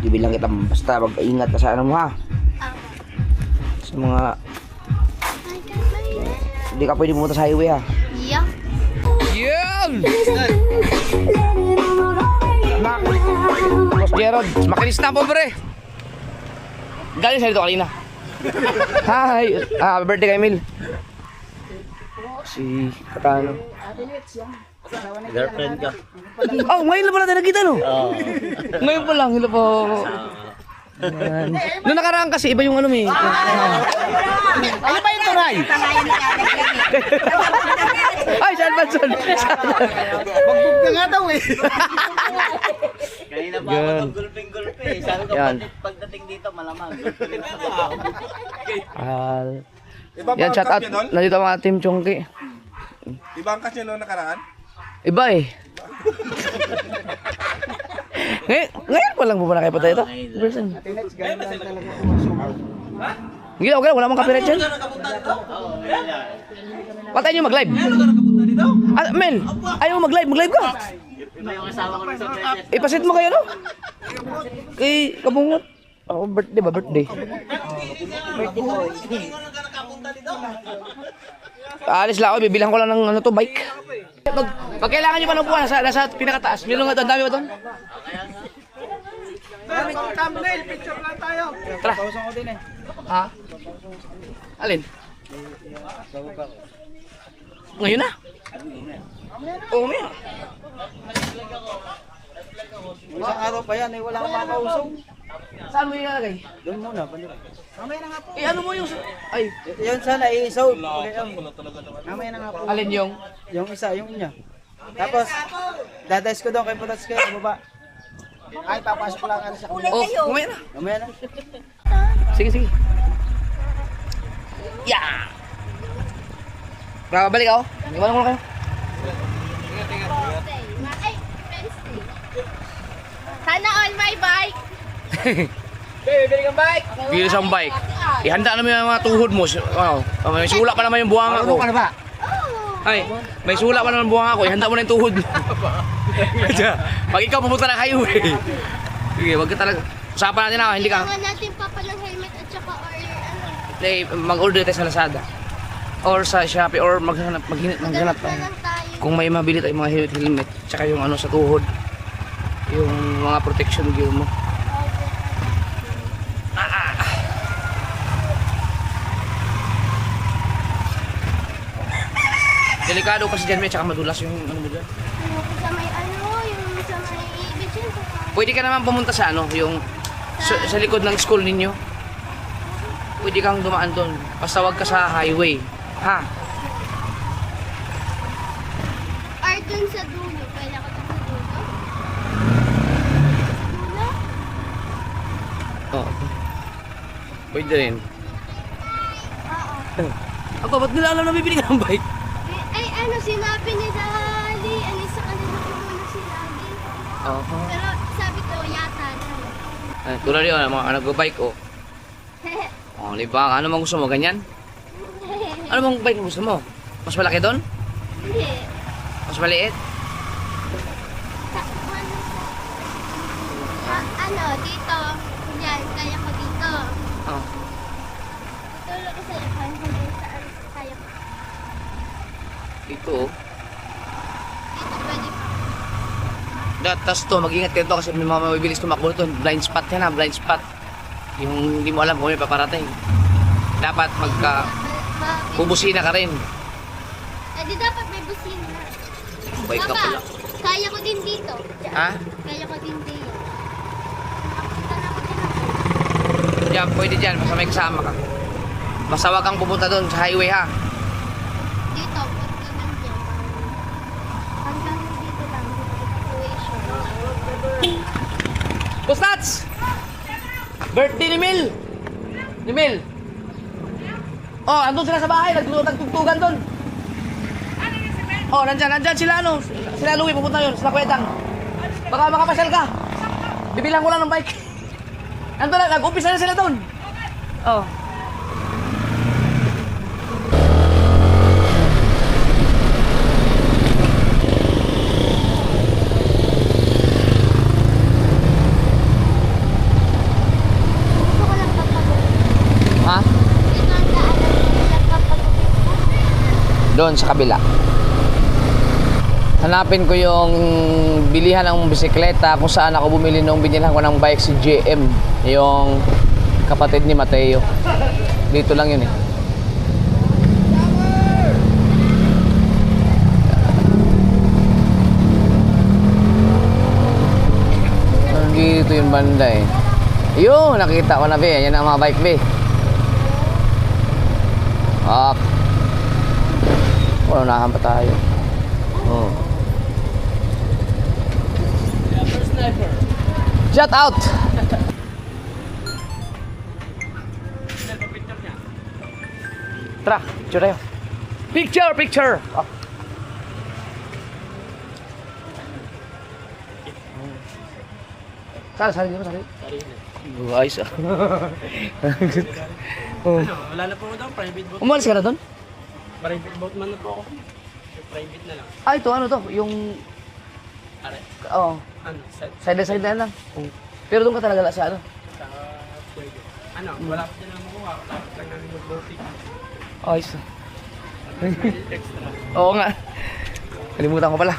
Bibilang kita, basta mag-ingat ka sa ano mo ha. Sa mga... Hindi ka pwede pumunta sa highway ha. Yeah. Yan! Boss Gerald, makinis na po pre. Galing sa dito kanina. Hi! Happy birthday kay Emil. Si Katano. Girlfriend ka. Oh, ngayon lang pala tayo nakita no? Ngayon pa lang, hello po. Yan. Noong nakaraan kasi, iba yung ano eh. Ano ba yung turay? Ay, saan ba? Bagbog ka nga daw eh. Kanina pa ako nag-gulping-gulpi. Sabi ko, Yan. pagdating dito, malamang. Yan, shout out. Nandito ang mga Team Chongki. Iba ang kasi noong nakaraan? Iba eh. Ngayon pa lang pupunta kayo pa tayo ito. Hindi, okay lang. Wala mong copyright dyan. Patayin nyo mag-live. Ah, Mel, ayaw mo mag-live. Mag-live ka. Ipasit mo kayo, no? Kay Kabungot. Ako, birthday ba? Birthday. Alis lang ako. Bibilang ko lang ng ano to, bike. Pag kailangan nyo pa ng buwan, nasa pinakataas. Meron nga doon. Dami ba doon? Thumbnail, picture lang tayo. Tara. Pausan ko din eh. Ha? Alin? Ngayon na? Oo, may. Isang araw pa yan eh, wala kang makausong. Saan mo ilalagay? Doon muna, balik. Mamaya na nga po. Eh, ano mo yung... Ay, Yun sana, i-isaw. Mamaya na nga po. alin yung... Yung isa, yung inya. Tapos, dadayos ko doon kay Putats kayo, baba. Ay, papasok lang ano sa kanila. Oh, kumaya na. Mamaya na. Sige. Yeah! Babalik ako. Iwanan ko na kayo. Sana all my bike. Bilis ang bike. Ihanda naman yung mga tuhod mo. May sula pa naman yung buhanga ko. Ano ka na ba? Ay, may sula pa naman buwang ako. Ihanda mo na yung tuhod mo. Pag ikaw pupunta ng highway. Sige, wag ka talaga. Usapan natin ako, hindi ka. Kailangan natin pa palang helmet at saka or ano. Mag-order tayo sa Lazada. Or sa Shopee. Or maghanap Maghanap tayo. na lang tayo. Kung may mabili tayong mga helmet. Tsaka yung ano sa tuhod. Yung mga protection gear mo. Delikado kasi dyan, may tsaka madulas yung ano mo dyan. Yung sa may yung sa may bitchin. Pwede ka naman pumunta sa ano, yung sa likod ng school ninyo. Pwede kang dumaan doon. Basta wag ka sa highway. Ha? Or dun sa dulo. Kailangan ko sa dulo. Dulo? Oo. Pwede rin. Oo. Ako, ba't nila alam na bibili ka ng bike? Ay, ano, sinabi ni Dali. Ano, sa kanila ko muna sinabi. Oo. Pero sabi ko, yata. Ay, tulad yun, mga nag-bike, oh. Oh, di ba? Ano bang gusto mo? Ganyan? Ano bang bike ang gusto mo? Mas malaki doon? Hindi. Mas maliit? Ano, dito. Yan, kaya ko dito. Oh. Tulo kasi kaya ko dito saan kaya ko. Dito, oh. Dito pwede pa. Tapos to, mag-ingat kayo to kasi may mga mabibilis tumakbo to. Blind spot yan ha, blind spot. Yung hindi mo alam kung may paparating. Dapat bubusina ka rin. Di dapat may busina. Bike ka Papa, pala. kaya ko din dito. Ha? Kaya ko din dito. Nakakita na ako din. Diyan, pwede dyan. Basta may kasama ka. Basta wag kang pupunta doon sa highway ha. Dito, pag ganun dyan. Hanggang dito lang. Situation. Kustats! Birthday ni Mil! Ni Mil! Oh, andun sila sa bahay. Nagtugtugan doon. Oh, nandyan sila ano. Sila Louie, pupunta yun. Sila Kwetang. Baka makapasyal ka. Bibilang ko lang ng bike. Andun na, nag-umpisa na sila doon. Oh. Gusto ko lang papagod. Ha? Ito ang daanan ko lang papagod. Doon sa kabila. Hanapin ko yung bilihan ng bisikleta kung saan ako bumili nung binilhan ko ng bike si JM, yung kapatid ni Mateo. Dito lang yun eh. Dito yung banda eh. Yun, nakita ko na be. Yan ang mga bike be. Up. Unahan pa tayo. Oh. Shout out! Tara, picture tayo. Picture! Oh. Sali mo. Ayos ah. Oh. Wala na po daw, private boat. Umalis ka na doon? Private boat man na po ako. Private na lang. Ah, ito ano to? Yung... Are, Oo. ano, set Side na lang. Pero doon ka talaga sa ano? sa pwede. Ano, wala pa din ang makuha. Tapos lang namin mag-boating. Ayos. Extra. Oo nga. Kalimutan ko pala.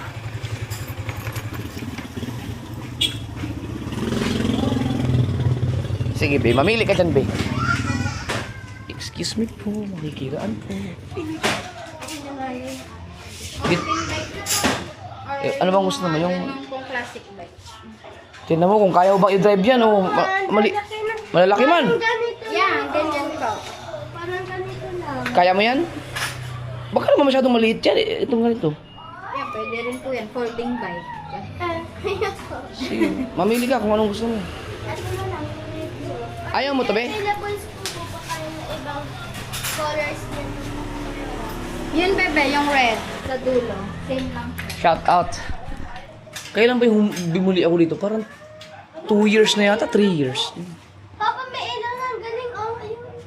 Sige, be. Mamili ka dyan, be. Excuse me po. Makikiraan po. Ano bang gusto mo? Yung classic bike. tingnan mo kung kaya mo bang i-drive yan o malalaki man. Yan, ganyan ko. Parang ganito lang. Kaya mo yan? Baka naman masyadong maliit yan. Itong ganito. Yan, pwede rin po yan. Folding bike. Sige, mamili ka kung anong gusto mo. Ayaw mo to, be? Available po pa kayo na ibang colors din. Yun, bebe, yung red. Sa dulo. Same lang. Shout out. Kailan ba yung bumuli ako dito? Parang 2 years na yata, 3 years. Papa, may ilaw na. Galing, oh. Ayun.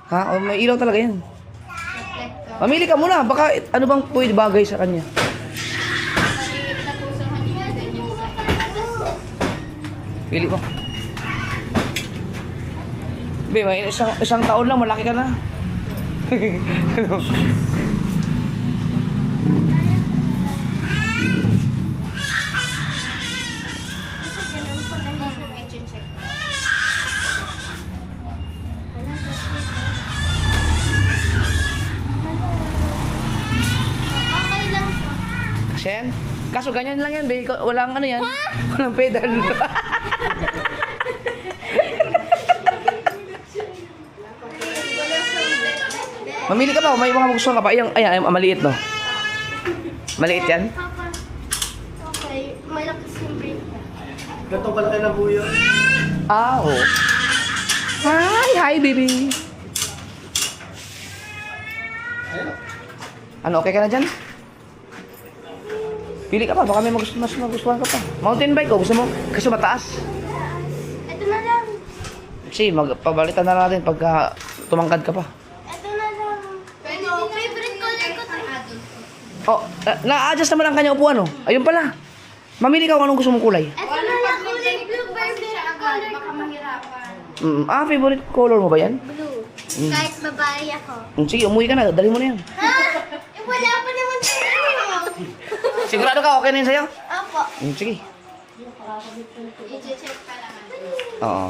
Ha? O, may ilaw talaga yan. Reflector. Mamili ka muna. Baka ano bang pwede bagay sa kanya. Tapusahan niyo din yung sa Pili mo. Be, may isang taon lang, malaki ka na. Okay lang po. Kasi yan. Kaso ganyan lang yan, be. Walang ano yan. Walang pedal. Mamili ka ba? May mga gusto ka pa. Ayan, maliit, no? Maliit yan? Papa. Okay, malakas yung brake. Ganito pala kayo na buyo. Ah, oo. Hi, baby. Ano, okay ka na dyan? Pili ka pa, baka may mas magustuhan ka pa. Mountain bike, gusto mo? Kasi mataas. Ito na lang. Kasi pabalitan na natin pagka tumangkad ka pa. Ito na lang. Pero favorite color ko to. Oh, na-adjust naman ang kanyang upuan, oh. Ayun pala. Mamili ka kung anong gusto mong kulay. Ito na lang kulay blue. Favorite color ko. Baka mahirapan. Favorite color mo ba yan? Blue. Kahit babae ako. Sige, umuwi ka na. Dali mo na yan. Ha? Eh, wala pa naman tayo. Sigurado ka, okay na yun sa'yo? Opo. Sige. I-check pa lang. Oo.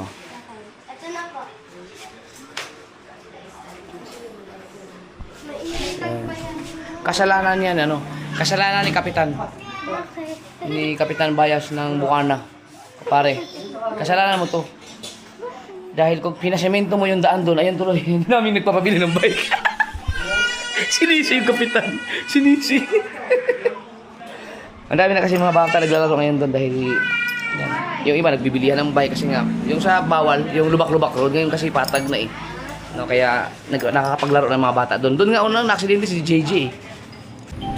Ito na po. Mainit pa yan. Kasalanan yan, ano? Kasalanan ni Kapitan. Okay. Ni Kapitan Bayas ng Bukana. Pare, kasalanan mo to. Dahil kung pinasemento mo yung daan doon, ayun tuloy, hindi namin nagpapabili ng bike. Sinisi yung Kapitan. Sinisi. Ang dami na kasi mga bata naglalaro ngayon doon dahil yan, yung iba nagbibilihan ng bike kasi nga yung sa bawal, yung lubak-lubak road ngayon kasi patag na eh. No, kaya nakakapaglaro ng mga bata doon. Doon nga unang na-aksidente si JJ eh.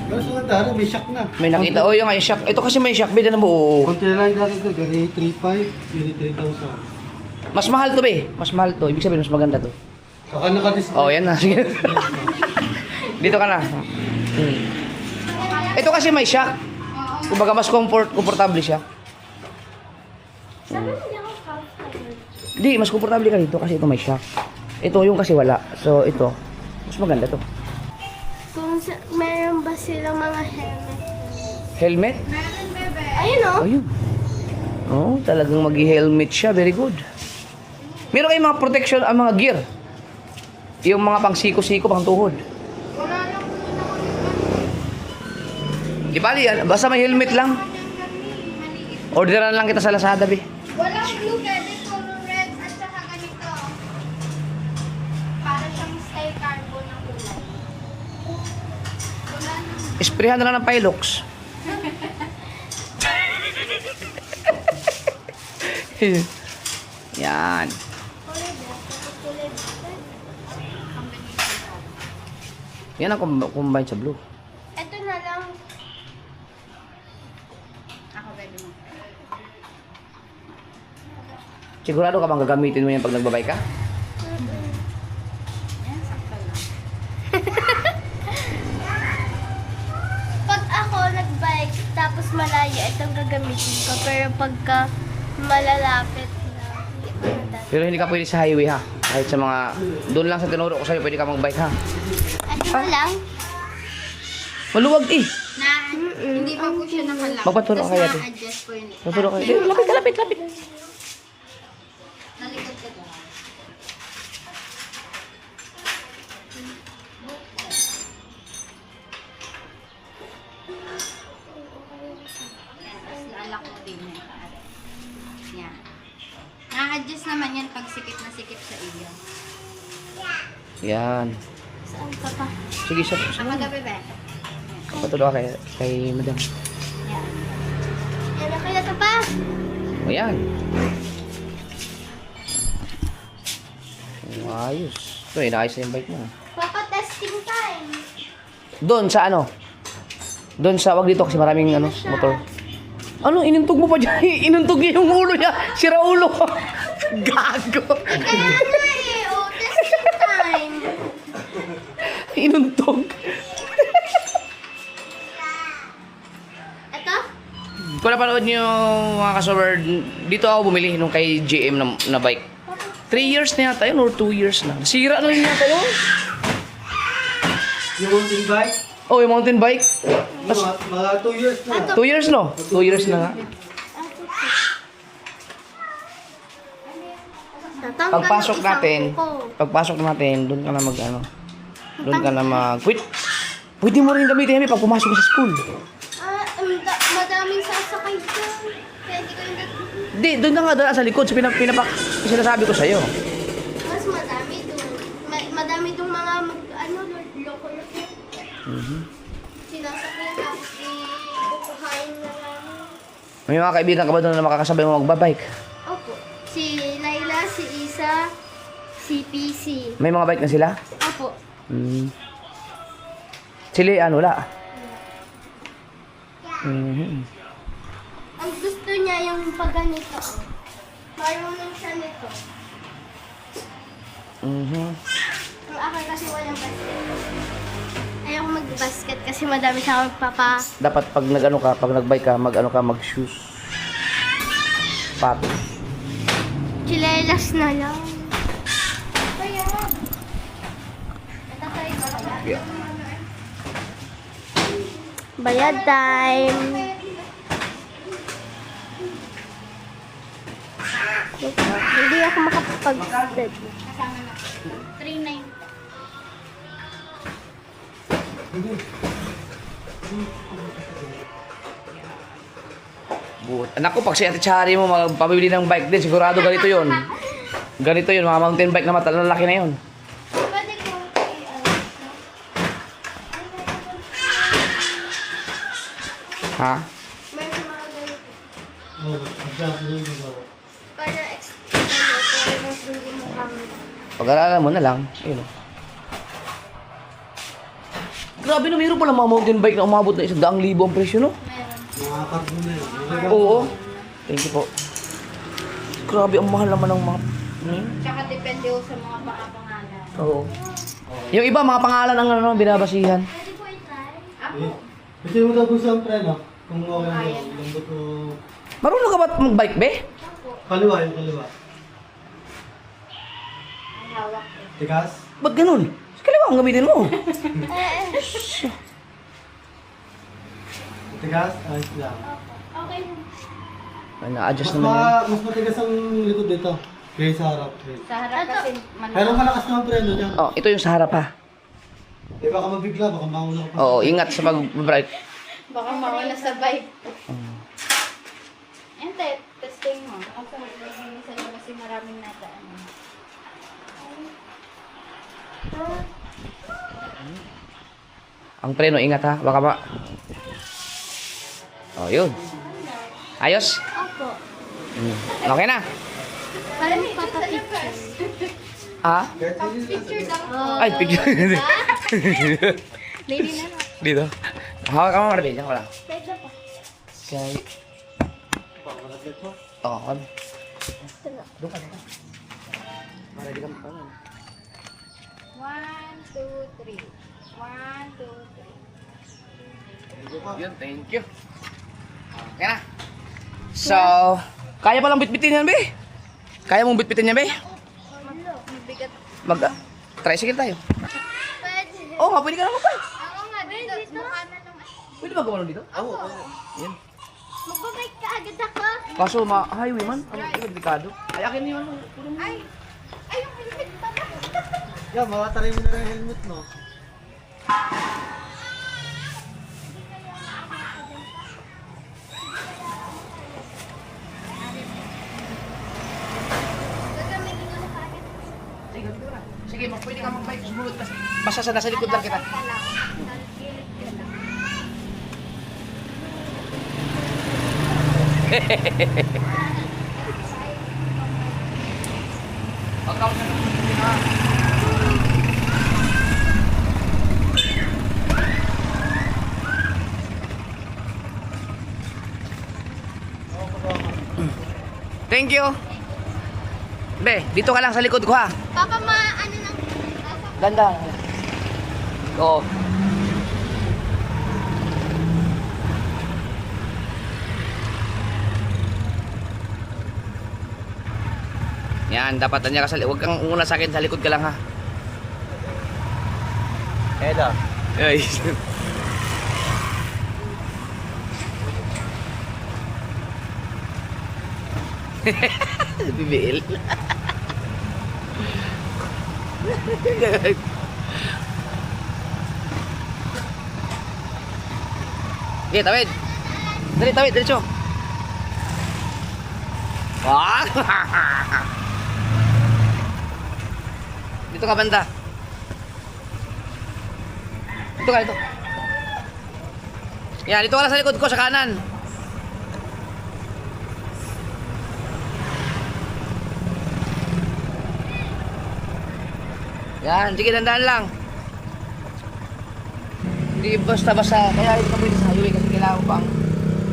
Pero sa daro, may shock na. May nakita, yung nga yung shock. Ito kasi may shock bed na buo. Konti na lang dati ito, gari 3.5, gari 3,000. Mas mahal to be. Mas mahal to. Ibig sabihin mas maganda to. Saka naka-display. Oh, yan na. Sige. Dito ka na. Ito kasi may shock. Kumbaga mas komportable siya. Hindi, mas komportable ka dito kasi ito may shock. Ito yung kasi wala. So ito, mas maganda to. Meron ba silang mga helmet? Helmet? Meron, bebe. Ayun o. Ayun. Oh, talagang mag-helmet siya. Very good. Meron kayong mga protection, ang mga gear. Yung mga pang siko-siko, pang tuhod. Wala lang po Di bali yan, basta may helmet lang. Orderan lang kita sa Lazada, be. walang blue, bebe. Puro red at saka ganito. Para siyang style carbon na kulay. Wala nang Isprehan na lang ng Pilox. Yan. Yan ang combine sa blue. ito na lang. Ako, bebe mo. Sigurado ka bang gagamitin mo yan pag nagbabay ka? Pag ako nagbike, tapos malayo, itong gagamitin ko. Pero pagka malalapit na, Pero hindi ka pwede sa highway ha. Kahit sa mga, doon lang sa tinuro ko sa'yo, pwede ka magbike ha. ito na lang. Maluwag eh. Na, hindi pa po siya nakalak. Magpaturo ka kaya din. Na-adjust po yun. Maturo ka. Eh, lapit ka, lapit, lapit. Nalikod ka doon. Tapos lalak mo din yan. Yan. Na-adjust naman yan pag sikip na sikip sa iyo. Yan. Saan ka pa? Sige, sa Ako na, bebe. paturo ka kay madam. Yan. Yan na kaya ito pa. O yan. Ayos. Ito, inaayos na yung bike mo. Papa, testing time. Doon sa ano? Doon sa, wag dito kasi maraming ano, motor. Ano, inuntog mo pa dyan? Inuntog niya yung ulo niya. Sira ulo. Gago. Kaya na eh. Oh, testing time. Inuntog. Kung napanood niyo mga ka-sober, dito ako bumili nung kay GM na bike. 3 years na yata yun or 2 years na. Sira na rin yata yun. Yung mountain bike, Oh, yung mountain bike. mga 2 years na. 2 years no? 2 years na nga. Pagpasok natin, doon ka na mag ano. Doon ka na mag-quit. Pwede mo rin gamitin pag pumasok ka sa school. Madaming sasakay dyan. Kaya hindi ko yung Di, doon ka nga doon sa likod. Sinasabi ko sa'yo. mas madami doon. Madami doon mga loko-loko. Sinasakyan tapos kukuhain na lang. May mga kaibigan ka ba doon na makakasabay mo magbabike? Opo. Si Laila, si Isa, si PC. May mga bike na sila? Opo. Sila ano, wala? Ang gusto niya yung pag ganito. Marunong siya nito. Ang akin kasi walang basket. Ayaw mag-basket kasi madami siya magpapa... Dapat pag nag-ano ka, pag nag-bike ka, mag-shoes. Patos. Chilelas na lang. Kaya... Tatay ko lang. Yeah. Bayad time. Hindi ako makapag-step. 3.9. Anak ko, pag si Ate Chari mo magpabili ng bike din, sigurado ganito yon. Ganito yun, mga mountain bike na malalaki na yun. Pwede ko Ha? meron mga ganito. Para extra para mas hindi mo kami. Pag-aralan mo na lang. Ayun. Grabe no, mayroon pala mga mountain bike na umabot na 100,000 ang presyo, no? Oo. Thank you po. Grabe, ang mahal naman ng mga... Tsaka depende ko sa mga pangalan. Oo. Yung iba, mga pangalan ang ano, binabasihan. Pwede ko i-try? Kasi mo daw gusto ang preno. Kung okay mo, lambot o... Marunong ka ba mag-bike, be? Kaliwa, yung kaliwa. Tigas? Ba't ganun? Sa kaliwa ang gamitin mo. Tigas? Ayos lang. Okay. Ay, na-adjust naman yan. Mas matigas ang likod dito. Kaya sa harap. Sa harap kasi Pero malakas naman preno dyan. Oh, ito yung sa harap ha. Eh baka mabigla, baka mauna ka pa. Oo, ingat sa pag-brake. baka mawala sa bike. Ente, testing mo. Ako, sa kasi maraming nataan. Ang preno, ingat ha. Baka ba... Oh, yun. Ayos? Opo. Okay na? Parang papapicture. Ah? Picture lang. Ay, picture. Lady na lang. Dito. Hawak ka mo, Marvin. Diyan ko lang. Pwede pa. Okay. Oo, kami. Doon ka na. Para di ka ano. 1, 2, 3. 1, 2, 3. Yun, thank you. Okay na. So, kaya palang bitbitin yan, be? Kaya mong bitbitin yan, be? Mabigat. Tricycle tayo. Pwede. Oo nga, pwede ka naman pa. Ako nga, dito. Mukha na lang. Pwede ba gawin dito? Oo. Yan. Magbabike ka agad ako. Kaso, highway man. Ano, delikado. Ay, akin yun. Ay, yung helmet pala. Yeah, makataray mo na rin yung helmet mo. Gagamitin ko na kaagad. Sige, pwede ka mag-bike. Sumunod ka. Basta sa nasa likod lang kita. Thank you. Be, dito ka lang sa likod ko ha. Baka ano nang... Ganda. Oo. Yan, dapat nandiyan ka sa likod. Huwag kang una sa akin, sa likod ka lang ha. Edo. Ay. Bibil. Okay, tawid. Dali, tawid, diretso. Wah! Dito ka banda. Dito ka, dito. Yan, dito ka lang sa likod ko, sa kanan. Yan, sige, dandan lang. Hindi basta-basta. Kaya ito ka pwede sa highway kasi kailangan ko pang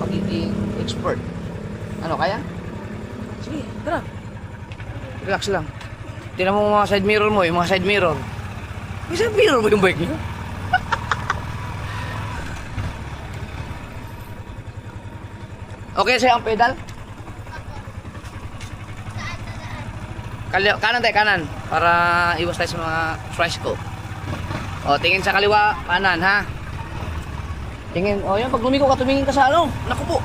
magiging expert. Ano, kaya? Sige, tara. Relax lang. Tingnan mo mga side mirror mo, yung mga side mirror. May side mirror mo yung bike niyo? Okay sa'yo ang pedal? Kanan tayo, kanan. Para iwas tayo sa mga tricycle. O, tingin sa kaliwa, kanan ha. Tingin, o yan, pag lumiko ka, tumingin ka sa ano. Naku po.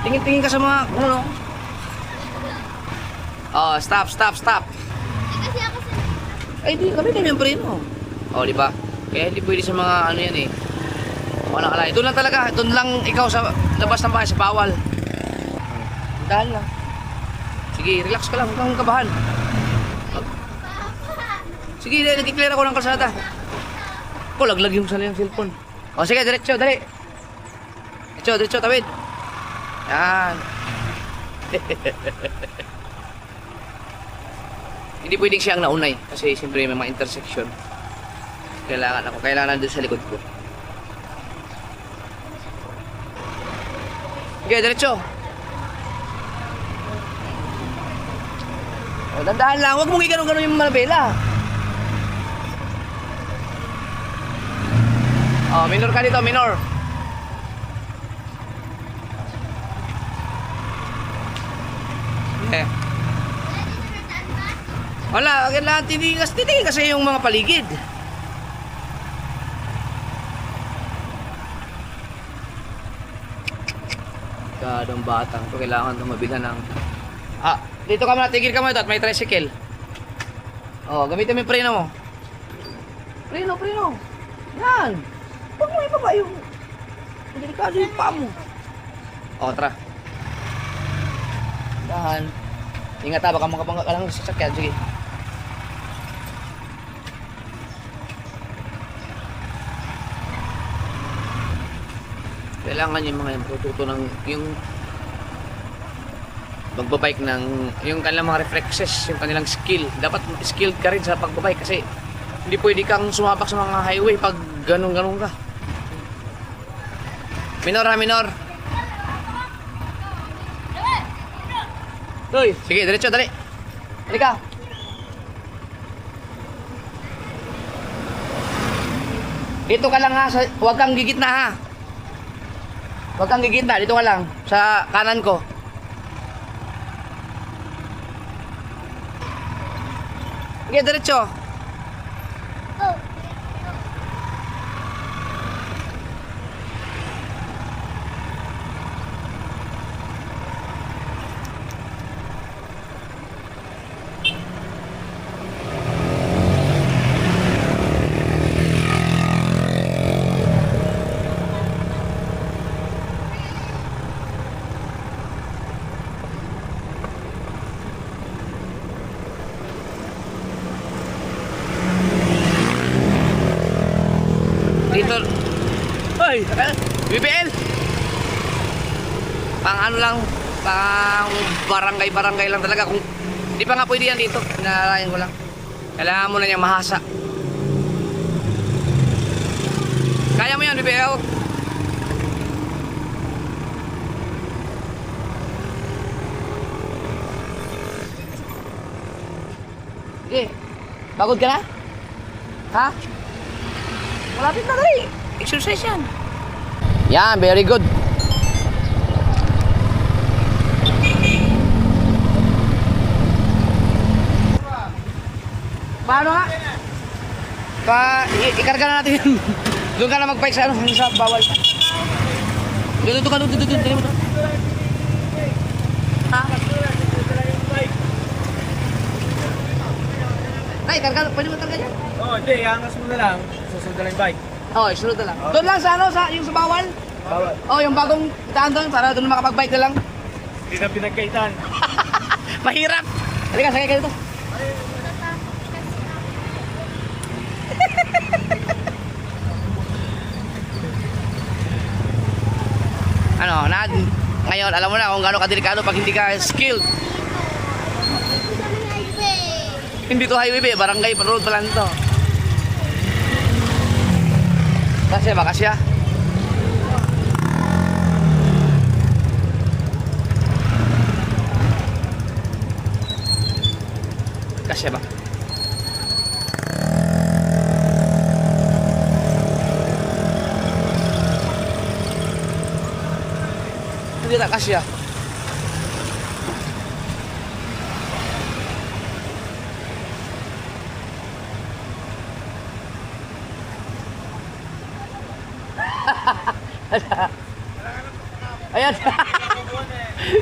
Tingin ka sa mga, ano. Oh, stop. Kasi ako sa... Ay, di kami yung preno. Oh, di ba? Kaya hindi pwede sa mga ano yan eh. Wala ka lang. Ito lang talaga. Ito lang ikaw sa labas ng bahay, sa bawal. Dahan lang. Sige, relax ka lang. Huwag kang kabahan. Sige, nag-clear ako ng kalsada. Oh, laglag yung sala yung cellphone. Oh, sige, diretso, dali. Diretso, tawid. Yan. Hindi pwedeng siya ang naunay kasi siyempre may mga intersection. Kailangan nandun sa likod ko. Okay, diretso. O, dandahan lang. Huwag mong igano-gano yung manabela. O, minor ka dito, minor. Eh. Wala, kailangan titingin kasi yung mga paligid. Kadong batang to, kailangan tumabilan ng... Ah, dito ka muna, tigil ka muna at may tricycle. Oh, gamitin mo yung preno mo. Preno. Yan. Huwag mo ibaba yung... Delikado yung paa mo. Oh, tara. Dahan. Ingat ha, baka makapangga ka lang sa sasakyan. Sige. Kailangan yung mga tututo ng yung magbabike ng yung kanilang mga reflexes, yung kanilang skill. Dapat skilled ka rin sa pagbabike kasi hindi pwede kang sumabak sa mga highway pag ganun-ganun ka. Minor. Hoy, sige, diretso, dali. Halika. Dito ka lang ha, huwag kang gigitna ha. Huwag kang gigitna, dito ka lang, sa kanan ko. Sige, diretso. Dito. Hoy, BBL. Pang ano lang, pang barangay lang talaga. Kung di pa nga pwede yan dito, pinarayan ko lang. Kailangan mo na niyang mahasa. Kaya mo yan, BBL. Sige, pagod ka na? Ha? Malapit na dali. Exercise yan. Yan, very good. Ikarga na natin yun. Doon ka na mag-bike sa ano, sa bawal. Doon ka, doon. Ha? Ay, karga, pwede mo karga yan? Oo, hindi. Iangas mo na lang. Susunod na lang yung bike. Oo, sunod na lang. Doon lang sa ano, yung sa bawal? Bawal. Oh, yung bagong daan doon para doon makapag-bike na lang. Hindi na pinagkaitan. Mahirap. Halika, sakay ka dito. Ano, ngayon, alam mo na kung gaano kadelikado pag hindi ka skilled. Hindi to highway, be. Barangay road pa lang to. Kasya ba, kasya? Kasya ba? Hindi na kasya. Ayan.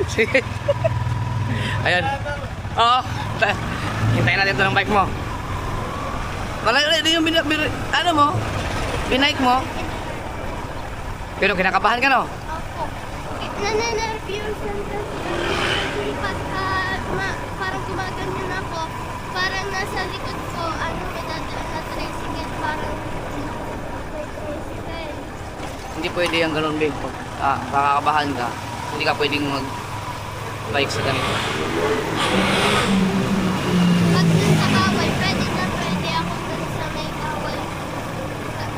Sige. Ayan. Oo. Hintayin natin ito ng bike mo. Wala yung ano mo? Binike mo? Pero kinakabahan ka, no? Opo. Nananervyos pagka parang gumaganyan ako, parang nasa likod ko, may dadaan na tricycle, parang may tricycle. Hindi pwede yung ganun, babe. Makakabahan ka. Hindi ka pwedeng mag-bike sa ganito. Pag dun sa bawal, pwede ako dun sa may bawal.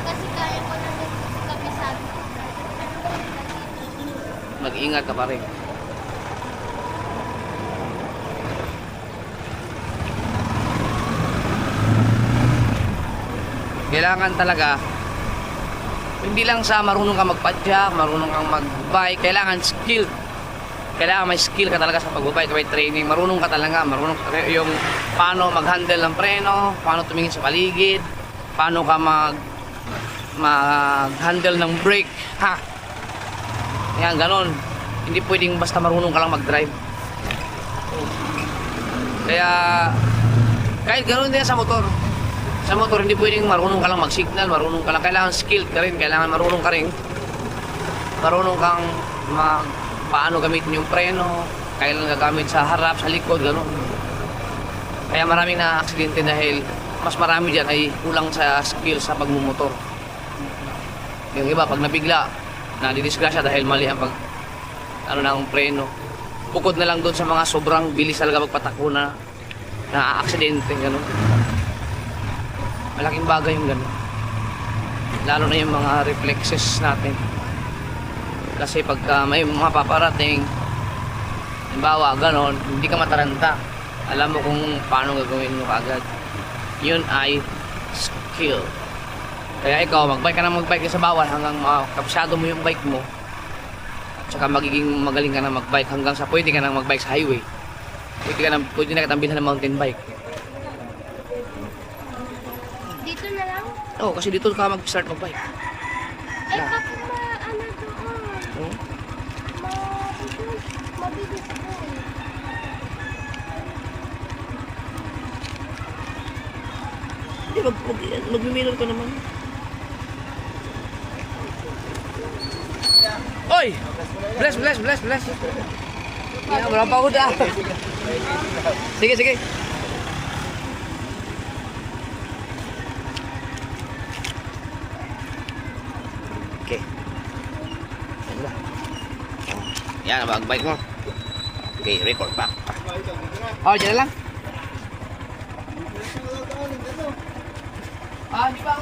Kasi kaya ko na dun sa kabisado. Mag-ingat ka pa rin. Kailangan talaga, hindi lang sa marunong ka magpadyak, marunong kang mag-bike, kailangan skill. Kailangan may skill ka talaga sa pag-bike, may training, marunong ka talaga, marunong yung paano mag-handle ng preno, paano tumingin sa paligid, paano ka mag-handle ng brake, ha? Yan, ganon. Hindi pwedeng basta marunong ka lang mag-drive. Kaya, kahit ganon din sa motor. Sa motor, hindi pwedeng marunong ka lang mag-signal, marunong ka lang. Kailangan skilled ka rin, kailangan marunong ka rin. Marunong kang paano gamitin yung preno, kailan gagamit sa harap, sa likod, ganon. Kaya maraming na-aksidente dahil mas marami dyan ay kulang sa skill sa pagmumotor. Yung iba, pag nabigla, nadidisgrasya dahil mali ang ng preno. Bukod na lang doon sa mga sobrang bilis talaga magpatakbo na aksidente, gano'n. Malaking bagay yung gano'n. Lalo na yung mga reflexes natin. Kasi pagka may mga paparating, halimbawa, gano'n, hindi ka mataranta. Alam mo kung paano gagawin mo kaagad. Yun ay skill. Kaya ikaw, magbike ka na magbike sa bawal hanggang makapsyado mo yung bike mo. At saka magiging magaling ka na magbike hanggang sa pwede ka na magbike sa highway. Pwede na kitang bilhan ng mountain bike. Dito na lang? Oo, kasi dito ka mag-start magbike. Eh, baka doon. Hmm? Mabilis doon. Hindi, mag-minor ka naman. Oy! Bless! Yan, wala pa ako daan. Sige. Okay. Yan, mag-bike mo. Okay, record back. Oh, dyan lang. Di ba?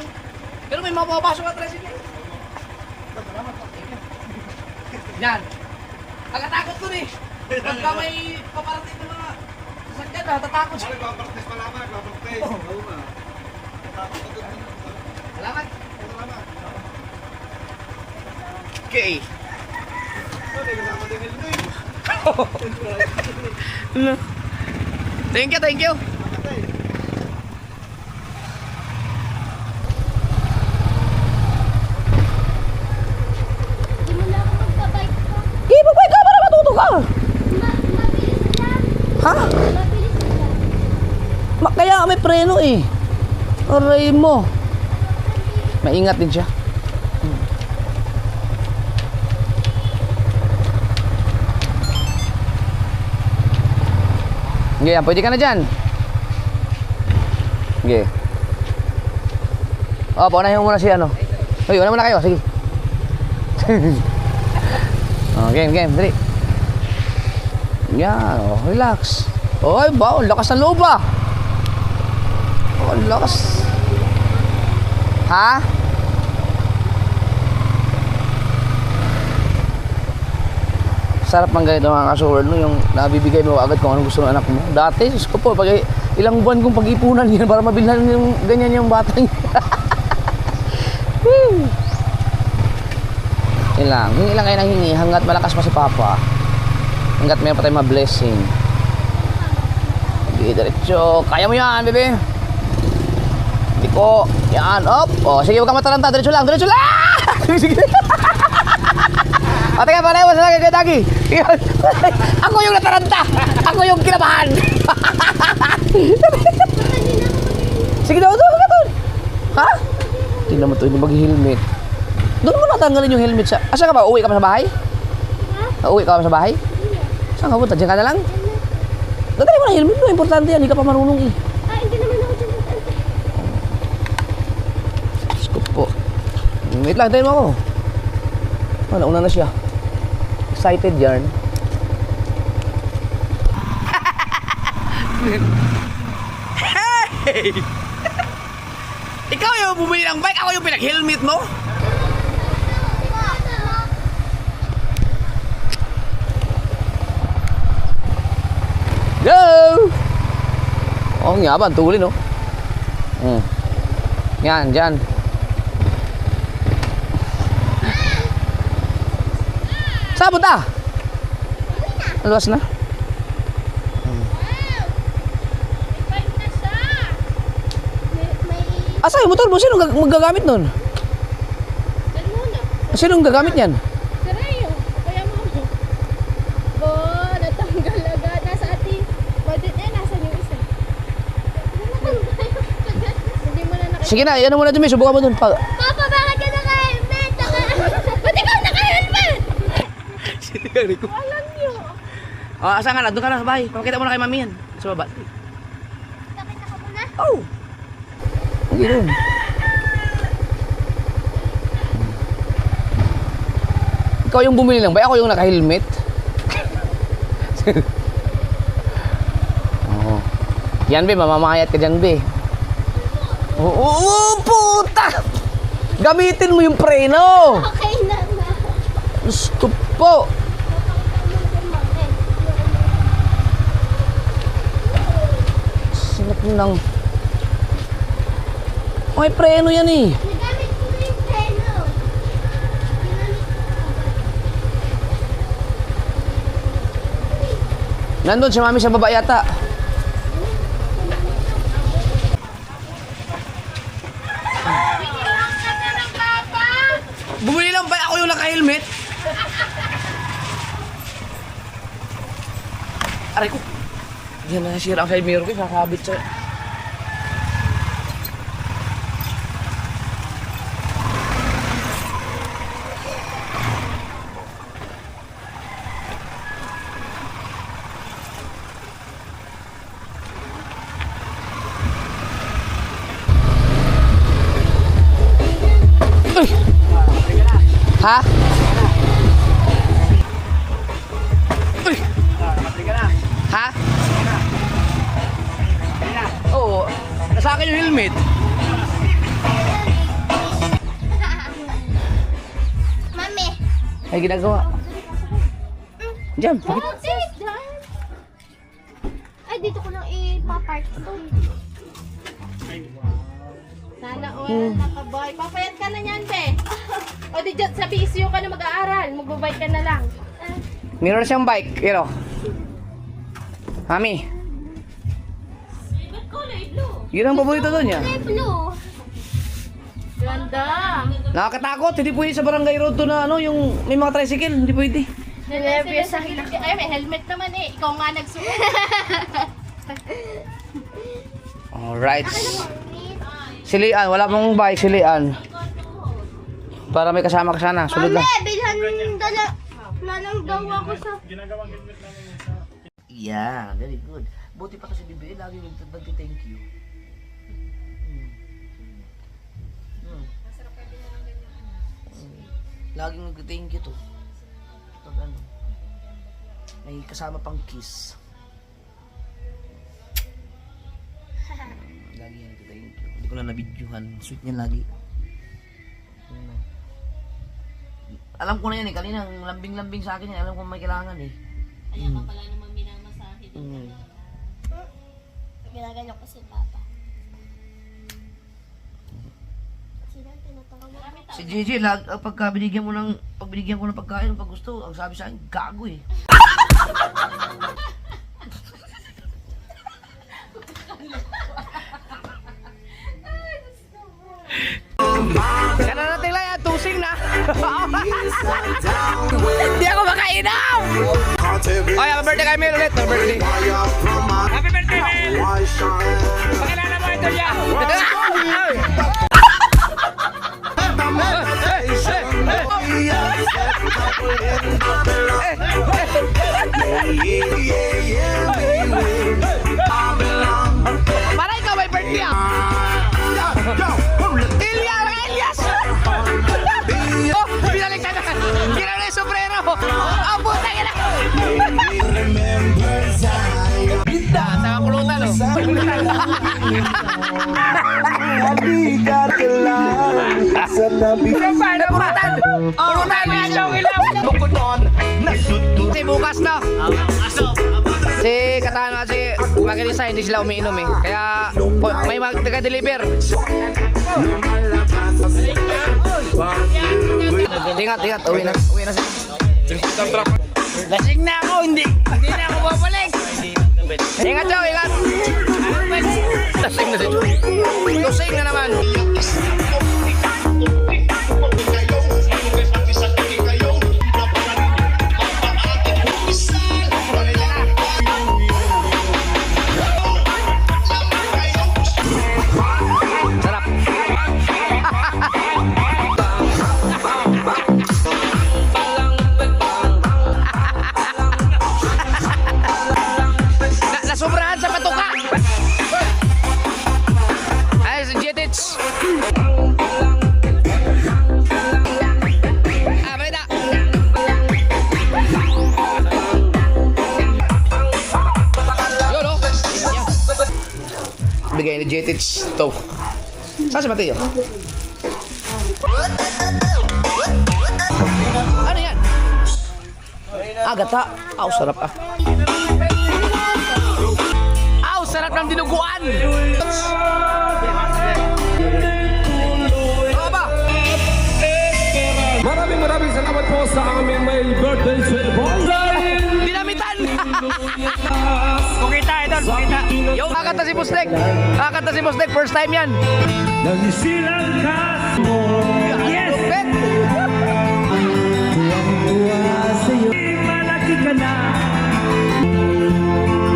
Pero may mapapasok at tricycle. Yan. Nakatakot ko rin. Pagka may paparating ng mga sasakyan, natatakot siya. Nagpapartis pa naman, nagpapartis. Salamat. Okay. Thank you. Ha? Kaya may preno eh. Aray mo. Maingat din siya. Sige, pwede ka na dyan. Sige. Oh, paunahin mo muna si ano. Uy, una muna kayo, sige. Oh, game, dali. Yan, oh, relax. Oy, ba, lakas ng loob ah. Oh, lakas. Ha? Sarap mang ganito mga kasuward, no? Yung nabibigay mo agad kung anong gusto ng anak mo. Dati, sus ko po, pag ilang buwan kong pag-ipunan yan para mabilhan yung ganyan yung bata niya. Yun lang, hingi lang kayo ng hingi hanggat malakas pa si Papa. Hanggat meron pa tayong ma-blessing. Sige, diretso. Kaya mo yan, bebe. Hindi ko. Yan, op. O, sige, huwag ka matalanta. Diretso lang. Sige. O, teka, panay mo sa lagi, Dagi. Ako yung nataranta. Ako yung kinabahan. Sige daw, doon. Ha? Tingnan mo to, hindi mag-helmet. Doon mo natanggalin yung helmet sa... Asa ka ba? Uwi ka pa sa bahay? Uwi ka pa sa bahay? Saan ka punta? Diyan ka na lang? Dadali mo na helmet mo. Importante yan. Hindi ka pa marunong eh. Hindi naman ako dyan. Scoop po. Wait lang, tayo mo ako. Oh, nauna na siya. Excited yarn. Hey! Ikaw yung bumili ng bike, ako yung pinag-helmet mo? Go! Oh, nga ba? Ang tulin, oh. Yan, dyan. Saan punta? Luwas na? Asa yung motor mo? Sino magagamit nun? Sino gagamit yan? Sarayo. Kaya mo. Bo, natanggal agad. Nasa ating budget eh. Nasa yung isa. Hindi mo na nakita. Sige na, yan mo na dun, may subukan mo dun. Papa, bakit ka naka-helmet? Ba't ikaw naka-helmet? Sinigari ko. Alam nyo. Oh, asa nga na? Doon ka na sa bahay. Pakita mo na kay mami yan. Sa baba. Nakita ka muna? Oh! Hindi rin. Ikaw yung bumili ng bike, ako yung naka-helmet. Oh. Yan be, mamamayat ka dyan be. Oo, puta! Gamitin mo yung preno! Okay na na. Gusto po! Sinap ng... May preno yan eh. Nagamit ko na yung preno. Nandun si mami sa baba yata. Bumili lang ba ako yung naka-helmet? Aray ko. Yan na nasira ang side mirror ko. Kakabit sa... Ha? Uy! Ha? Oo. Nasa akin yung helmet. Mami. Ay, ginagawa. Diyan, bakit? Ay, dito ko lang ipapark ito. Sana all nakaboy. Papayat ka na yan, be. O di dyan, sa PSU ka na mag-aaral. Magbabay ka na lang. Meron siyang bike. Pero. Mami. Yun ang paborito doon niya. Ay, blue. Ganda. Nakakatakot. Hindi pwede sa barangay road to na ano, yung may mga tricycle. Hindi pwede. Nervyos ako. Ay, may helmet naman eh. Ikaw nga nagsuot. Alright. Si Lian, wala mong bike si Lian. Para may kasama ka sana, sunod lang. Mami, bilhan na lang daw ako sa... Yeah, very good. Buti pa kasi bibili, lagi nag-thank you. Laging nag-thank you to. Pag ano, may kasama pang kiss. Lagi yan nag-thank you. Hindi ko na nabidyohan. Sweet niya lagi. Alam ko na yan eh. Kanina ang lambing-lambing sa akin yan. Alam ko may kailangan eh. Kaya ka pala naman minamasahe din. Ginaganyan ko si Papa. Sino ang tinatawag mo? Si Gigi, pagka binigyan ko ng pagkain, pag gusto, ang sabi sa akin, gago eh. Kaya natin lang yan, tusing na. Hindi ako makainom! Oh, happy birthday kay Mel ulit. Happy birthday. Happy birthday, Mel! Pakilala mo ito niya. Para ikaw may birthday ah! Elias! Oh, binalik ka na! Ginawa na yung sombrero! Oh, puta ka na! Sa kulutan oh! Paano kulutan? Kulutan na siya ang ilaw! Kasi bukas na! Si Katana kasi Makinisa hindi sila umiinom eh. Kaya may taga-deliver. Ingat, uwi na sila. Lasing na ako, hindi na ako babalik. Ingat daw, ingat. Lasing na si Joe. Lasing na naman. Sobrahan sa patuka. Ay, si Jetits. Balita. Yun, oh. Bigay ni Jetits to. Saan si Mateo? Ano yan? Gata. Sarap ah. Sarap ng dinuguan! Oo ba? Maraming salamat po sa aming may birthday celebration! Dinamitan! Kukita, idol! Kukita! Yo! Kakanta si Busdek! Kakanta si Busdek! First time yan! Nagsilang ka mo! Yes! Tuwang-tuwa sa'yo malaki ka na!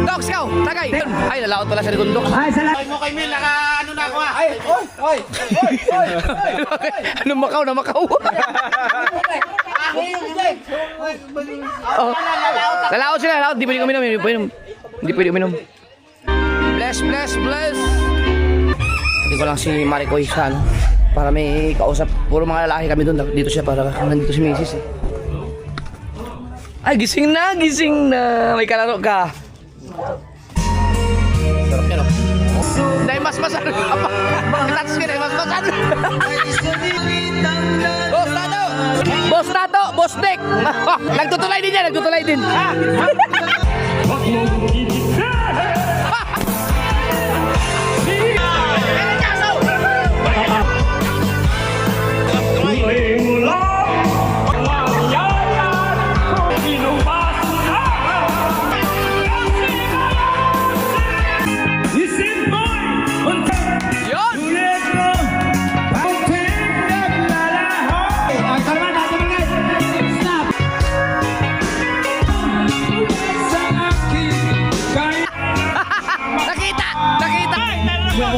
Dogs, ikaw! Tagay! Ay, nalaot pala sa Rigondo. Ay, salamat! Ay mo kay Mel, ano na ako ha? Ay! Oy! Ano Macau na Macau? Oh. Lalaot sila, lalaot. Di pwede uminom. Hindi pwede uminom. Bless. Hindi ko lang si Maricoy sa ano. Para may kausap. Puro mga lalaki kami doon. Dito siya para nandito si Mrs. eh. Ay, gising na. May kalaro ka. Sarap yan, oh. Dahil mas-masan ka pa. Tatas ka dahil mas-masan. Boss Tato! Boss Dick! Nagtutulay din yan,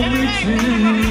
meet you.